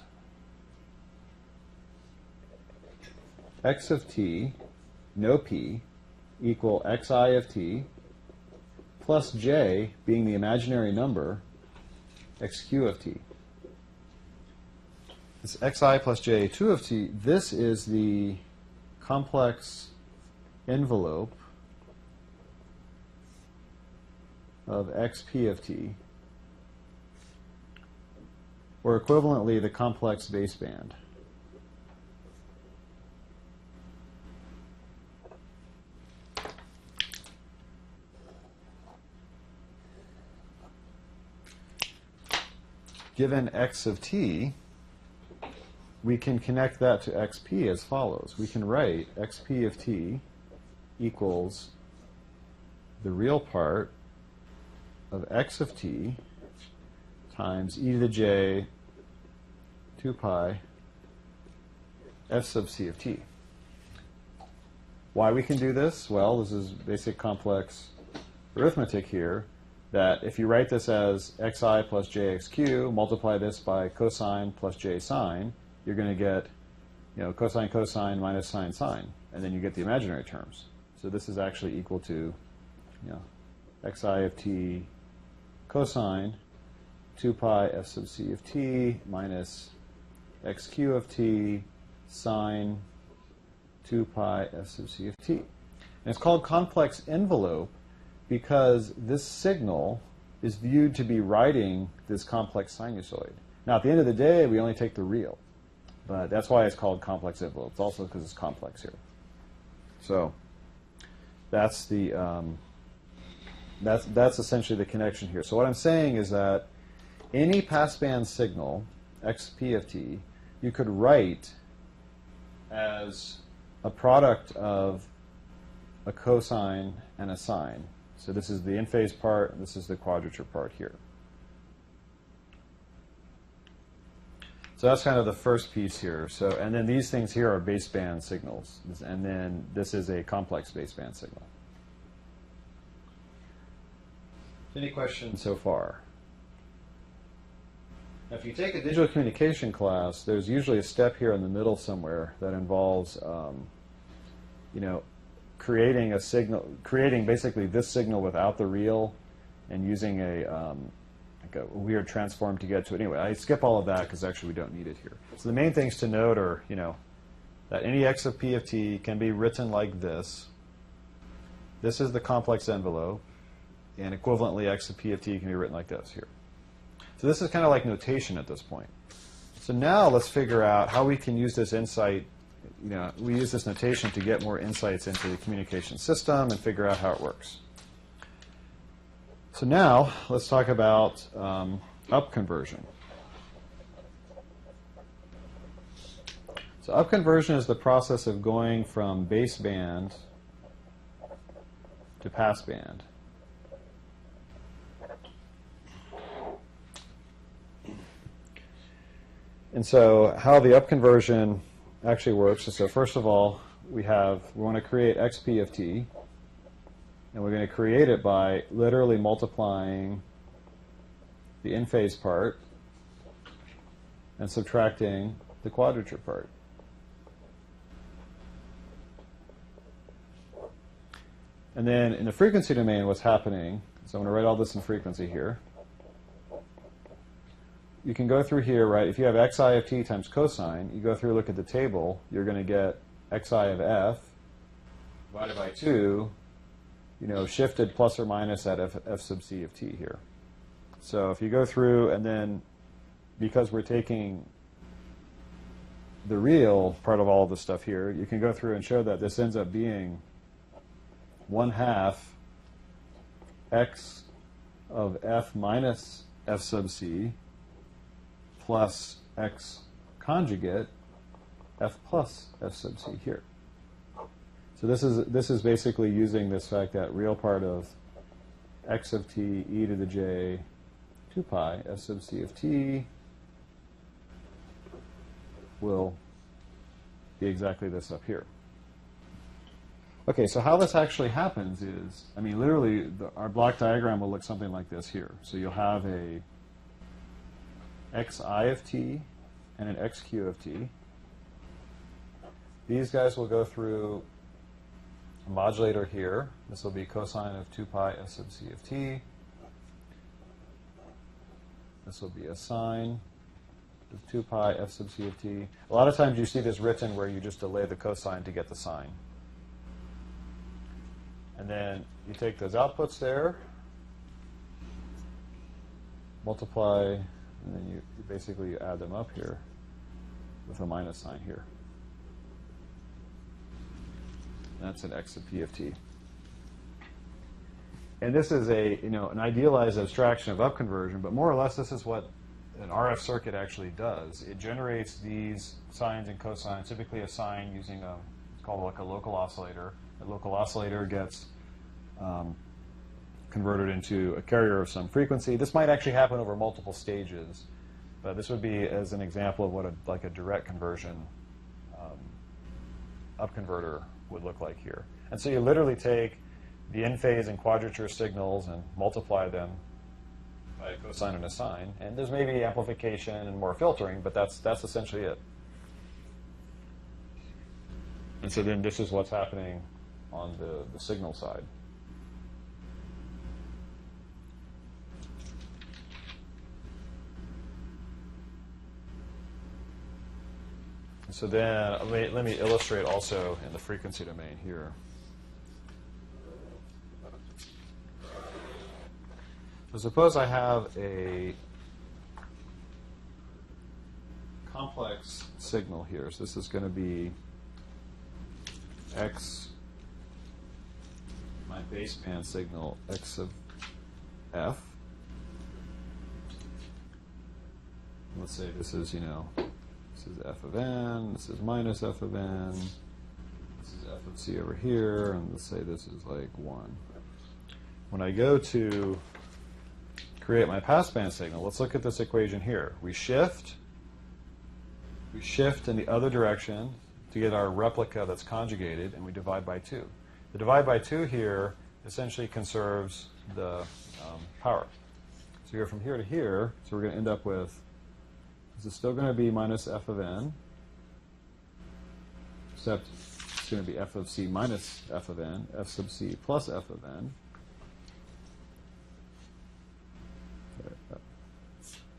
x of t, no p, equal xi of t, plus j, being the imaginary number, xq of t. This xi plus j, 2 of t, this is the complex envelope of xp of t, or equivalently the complex baseband. Given x of t, we can connect that to xp as follows. We can write xp of t equals the real part of x of t times e to the j 2 pi f sub c of t. Why we can do this? Well, this is basic complex arithmetic here, that if you write this as xi plus jxq, multiply this by cosine plus j sine, you're going to get, cosine cosine minus sine sine, and then you get the imaginary terms. So this is actually equal to, xi of t cosine 2 pi f sub c of t minus xq of t sine 2 pi f sub c of t. And it's called complex envelope because this signal is viewed to be writing this complex sinusoid. Now, at the end of the day, we only take the real. But that's why it's called complex envelope. It's also because it's complex here. So that's the that's essentially the connection here. So what I'm saying is that any passband signal, xp of t, you could write as a product of a cosine and a sine. So this is the in-phase part, and this is the quadrature part here. So that's kind of the first piece here. So, and then these things here are baseband signals, and then this is a complex baseband signal. Any questions so far? Now, if you take a digital communication class, there's usually a step here in the middle somewhere that involves, creating a signal, creating basically this signal without the real, and using a weird transform to get to it. Anyway, I skip all of that because actually we don't need it here. So the main things to note are, that any x of p of t can be written like this. This is the complex envelope, and equivalently x of p of t can be written like this here. So this is kind of like notation at this point. So now let's figure out how we can use this insight. We use this notation to get more insights into the communication system and figure out how it works. So now let's talk about up conversion. So up conversion is the process of going from baseband to passband. And so how the up conversion actually works is, so first of all, we want to create xp of t, and we're going to create it by literally multiplying the in-phase part and subtracting the quadrature part. And then in the frequency domain, what's happening, so I'm going to write all this in frequency here. You can go through here, right? If you have xi of t times cosine, you go through, look at the table, you're going to get xi of f divided by 2, shifted plus or minus at f sub c of t here. So if you go through, and then because we're taking the real part of all of this stuff here, you can go through and show that this ends up being 1/2 x of f minus f sub c plus x conjugate f plus f sub c here. So this is basically using this fact that real part of x of t e to the j 2 pi f sub c of t will be exactly this up here. Okay, so how this actually happens is, literally our block diagram will look something like this here. So you'll have a xi of t and an xq of t. These guys will go through a modulator here. This will be cosine of 2 pi f sub c of t. This will be a sine of 2 pi f sub c of t. A lot of times you see this written where you just delay the cosine to get the sine. And then you take those outputs there, multiply, and then you basically add them up here with a minus sign here. That's an x of p of t. And this is an idealized abstraction of up conversion, but more or less this is what an RF circuit actually does. It generates these sines and cosines, typically a sine using it's called like a local oscillator. A local oscillator gets converted into a carrier of some frequency. This might actually happen over multiple stages, but this would be as an example of what like a direct conversion upconverter would look like here. And so you literally take the in-phase and quadrature signals and multiply them by a cosine and a sine. And there's maybe amplification and more filtering, but that's essentially it. And so then this is what's happening on the signal side. So then let me illustrate also in the frequency domain here. So suppose I have a complex signal here. So this is going to be x, my baseband signal, x of f. Let's say this is, this is f of n, this is minus f of n, this is f of c over here, and let's say this is like 1. When I go to create my passband signal, let's look at this equation here. We shift in the other direction to get our replica that's conjugated, and we divide by 2. The divide by 2 here essentially conserves the power. So you go from here to here, so we're going to end up with, this is still going to be minus f of n, except it's going to be f of c minus f of n, f sub c plus f of n,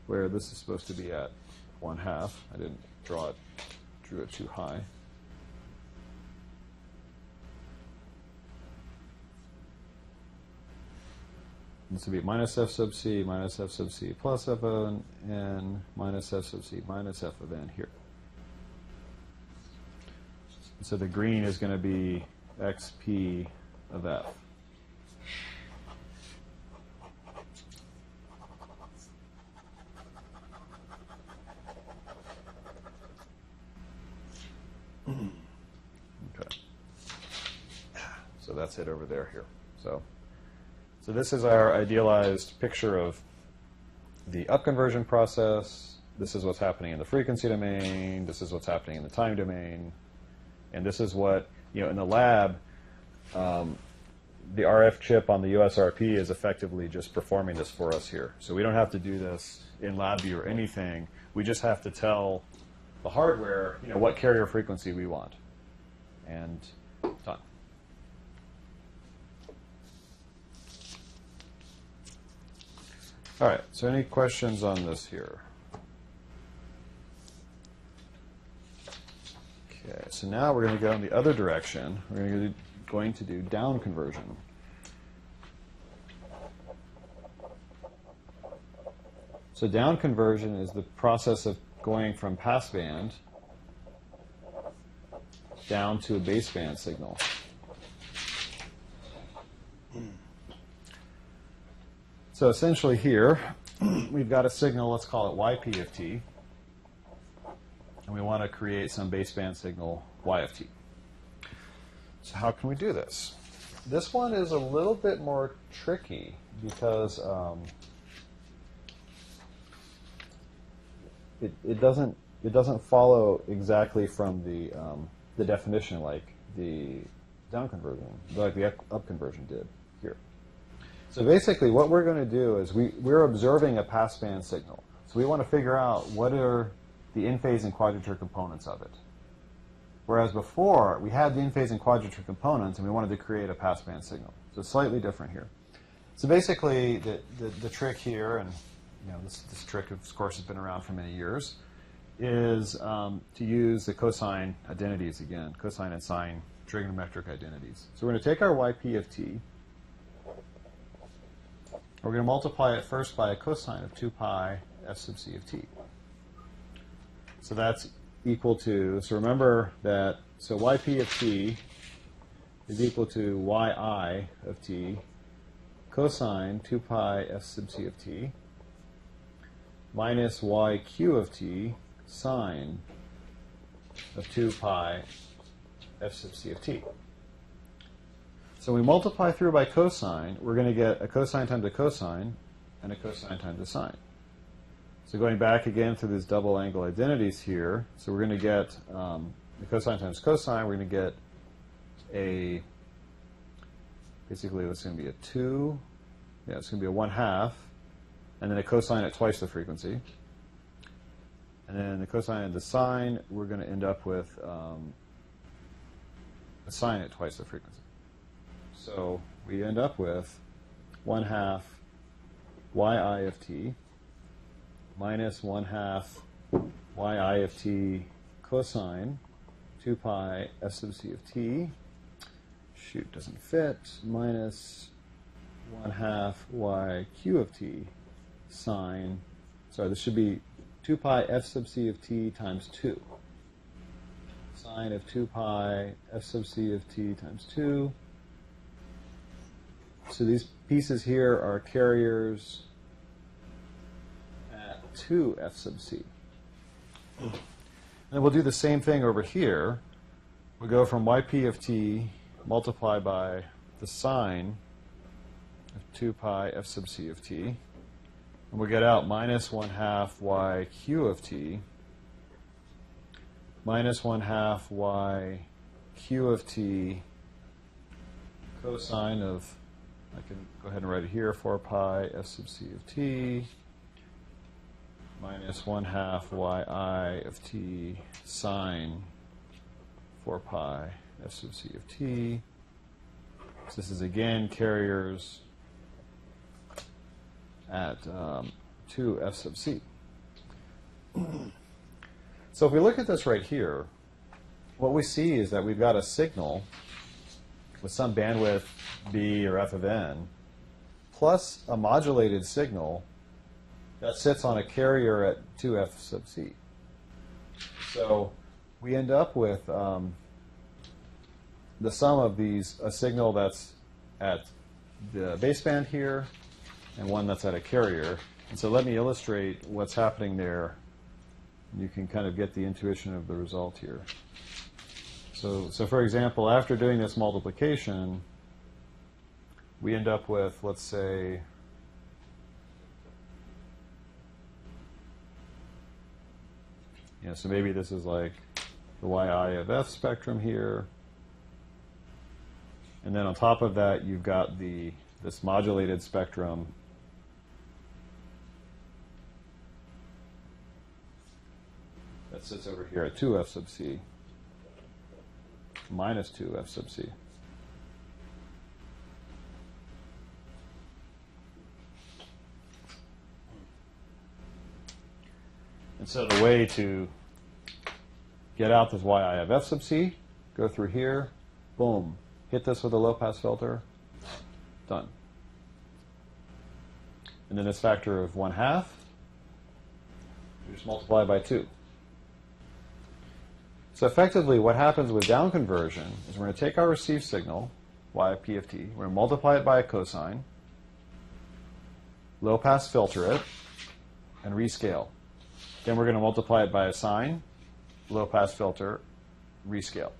where this is supposed to be at 1/2. I didn't drew it too high. This would be minus f sub c plus f of n minus f sub c minus f of n here. So the green is going to be xp of f. Okay. So that's it over there here. So this is our idealized picture of the upconversion process. This is what's happening in the frequency domain. This is what's happening in the time domain. And this is what, in the lab, the RF chip on the USRP is effectively just performing this for us here. So we don't have to do this in LabVIEW or anything. We just have to tell the hardware, what carrier frequency we want. And done. All right, so any questions on this here? Okay, so now we're going to go in the other direction. We're going to do down conversion. So down conversion is the process of going from passband down to a baseband signal. So essentially here, we've got a signal, let's call it yp of t, and we want to create some baseband signal y of t. So how can we do this? This one is a little bit more tricky because it doesn't follow exactly from the definition like the down conversion, like the up conversion did here. So basically what we're going to do is we're observing a passband signal. So we want to figure out what are the in-phase and quadrature components of it. Whereas before, we had the in-phase and quadrature components, and we wanted to create a passband signal. So it's slightly different here. So basically, the trick here, and this trick, of course, has been around for many years, is to use the cosine identities again, cosine and sine trigonometric identities. So we're going to take our yp of t. We're going to multiply it first by a cosine of 2 pi f sub c of t. So that's equal to, so remember that, so yp of t is equal to yi of t cosine 2 pi f sub c of t minus yq of t sine of 2 pi f sub c of t. So we multiply through by cosine, we're going to get a cosine times a cosine and a cosine times a sine. So going back again to these double angle identities here, so we're going to get the cosine times cosine, we're going to get basically it's going to be a 2, yeah, it's going to be a 1/2, and then a cosine at twice the frequency. And then the cosine of the sine, we're going to end up with a sine at twice the frequency. So we end up with 1/2 yi of t minus 1/2 yi of t cosine 2 pi f sub c of t. Shoot, doesn't fit. Minus 1/2 yq of t sine. Sorry, this should be 2 pi f sub c of t times 2. Sine of 2 pi f sub c of t times 2. So these pieces here are carriers at 2 f sub c. And we'll do the same thing over here. We go from yp of t multiplied by the sine of 2 pi f sub c of t. And we'll get out minus 1/2 yq of t minus 1/2 yq of t cosine of, I can go ahead and write it here, 4 pi f sub c of t minus 1/2 yi of t sine 4 pi f sub c of t. So this is again carriers at 2 f sub c. So if we look at this right here, what we see is that we've got a signal with some bandwidth b or f of n plus a modulated signal that sits on a carrier at 2f sub c. So we end up with the sum of these, a signal that's at the baseband here and one that's at a carrier. And so let me illustrate what's happening there. You can kind of get the intuition of the result here. So for example, after doing this multiplication, we end up with, let's say, so maybe this is like the yi of f spectrum here. And then on top of that, you've got this modulated spectrum that sits over here at 2f sub c minus 2f sub c. And so the way to get out this yi of f sub c, go through here, boom, hit this with a low-pass filter, done. And then this factor of 1/2, you just multiply by 2. So effectively, what happens with down conversion is we're going to take our received signal, yp of t, we're going to multiply it by a cosine, low-pass filter it, and rescale. Then we're going to multiply it by a sine, low-pass filter, rescale.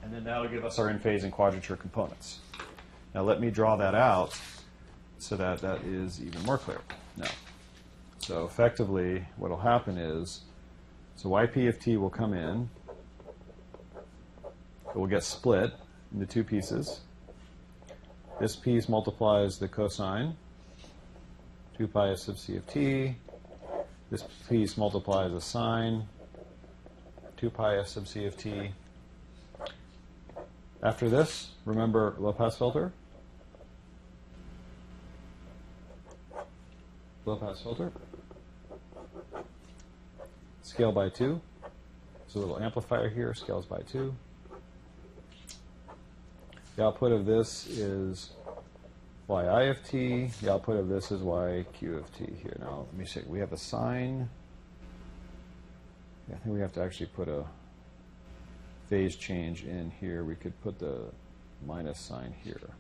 And then that'll give us our in-phase and quadrature components. Now let me draw that out so that that is even more clear. Now, so effectively, what will happen is, so yp of t will come in. It will get split into two pieces. This piece multiplies the cosine, 2 pi f sub c of t. This piece multiplies the sine, 2 pi f sub c of t. After this, remember low-pass filter. Low-pass filter. Scale by 2. There's a little amplifier here, scales by 2. The output of this is yi of t. The output of this is yq of t here. Now, let me see. We have a sine. I think we have to actually put a phase change in here. We could put the minus sign here.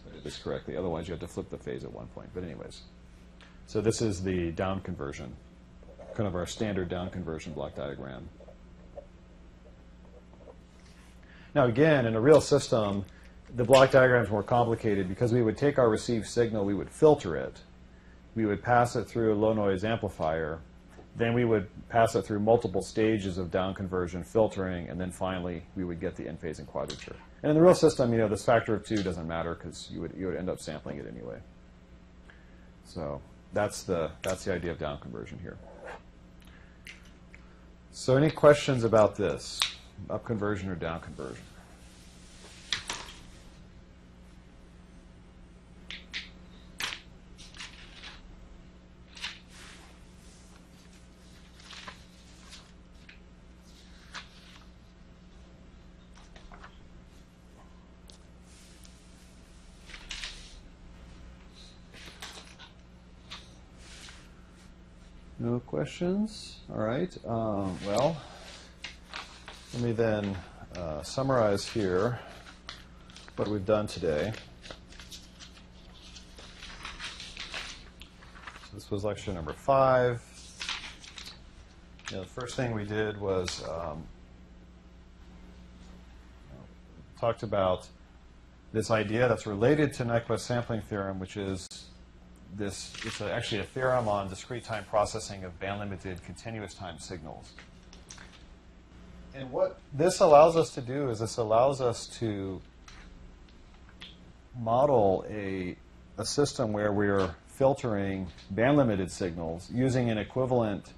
I did this correctly. Otherwise, you have to flip the phase at one point. But anyways, so this is the down conversion, kind of our standard down conversion block diagram. Now again, in a real system, the block diagram is more complicated because we would take our received signal, we would filter it, we would pass it through a low noise amplifier, then we would pass it through multiple stages of down conversion, filtering, and then finally we would get the end-phasing quadrature. And in the real system, this factor of 2 doesn't matter because you would end up sampling it anyway. So that's the idea of down conversion here. So any questions about this, up conversion or down conversion? No questions? All right. Well, let me then summarize here what we've done today. So this was lecture number 5. The first thing we did was talked about this idea that's related to Nyquist sampling theorem, which is it's actually a theorem on discrete time processing of band-limited continuous time signals. And what this allows us to do is this allows us to model a system where we're filtering band-limited signals using an equivalent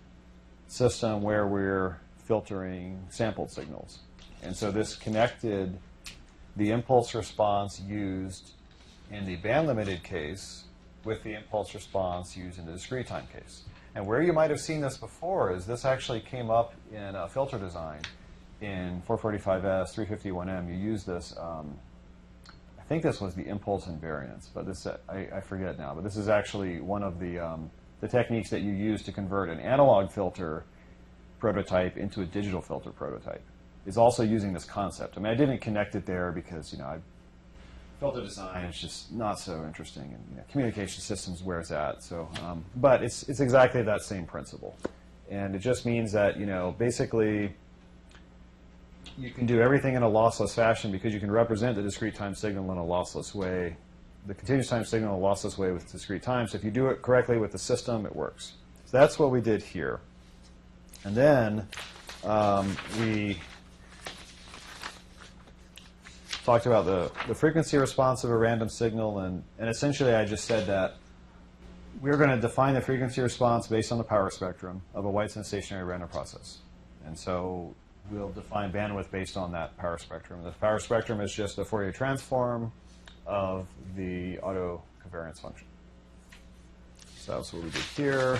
system where we're filtering sampled signals. And so this connected the impulse response used in the band-limited case with the impulse response used in the discrete time case. And where you might have seen this before is this actually came up in filter design in 445S, 351M. You use this, I think this was the impulse invariance, but this I forget now. But this is actually one of the techniques that you use to convert an analog filter prototype into a digital filter prototype. It's also using this concept. I mean, I didn't connect it there because, filter design is just not so interesting, and communication systems where it's at. So, but it's exactly that same principle, and it just means that basically you can do everything in a lossless fashion because you can represent the discrete time signal in a lossless way, the continuous time signal in a lossless way with discrete time. So if you do it correctly with the system, it works. So that's what we did here, and then we talked about the frequency response of a random signal, and essentially I just said that we're going to define the frequency response based on the power spectrum of a Whiteson stationary random process. And so we'll define bandwidth based on that power spectrum. The power spectrum is just a Fourier transform of the autocovariance function. So that's what we did here.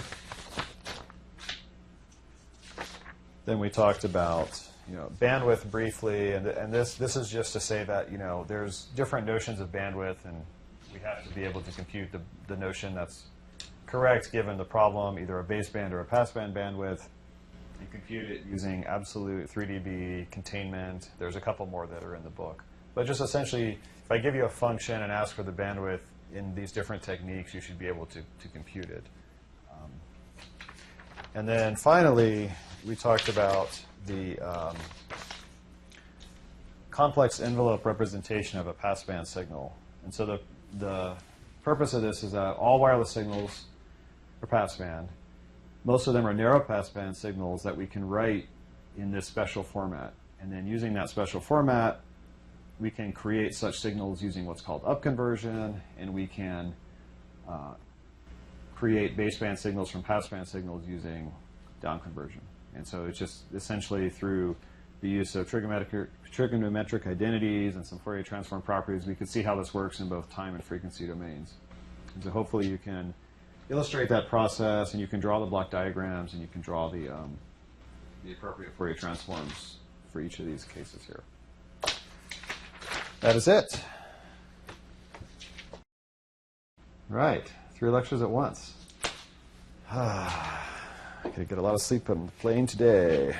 Then we talked about bandwidth briefly, and this is just to say that there's different notions of bandwidth, and we have to be able to compute the notion that's correct given the problem, either a baseband or a passband bandwidth. You compute it using absolute 3 dB containment. There's a couple more that are in the book, but just essentially, if I give you a function and ask for the bandwidth in these different techniques, you should be able to compute it. And then finally, we talked about the complex envelope representation of a passband signal. And so the purpose of this is that all wireless signals are passband. Most of them are narrow passband signals that we can write in this special format. And then using that special format, we can create such signals using what's called upconversion, and we can create baseband signals from passband signals using downconversion. And so it's just essentially through the use of trigonometric identities and some Fourier transform properties, we can see how this works in both time and frequency domains. And so hopefully you can illustrate that process, and you can draw the block diagrams, and you can draw the appropriate Fourier transforms for each of these cases here. That is it. Right, 3 lectures at once. I could get a lot of sleep on the plane today.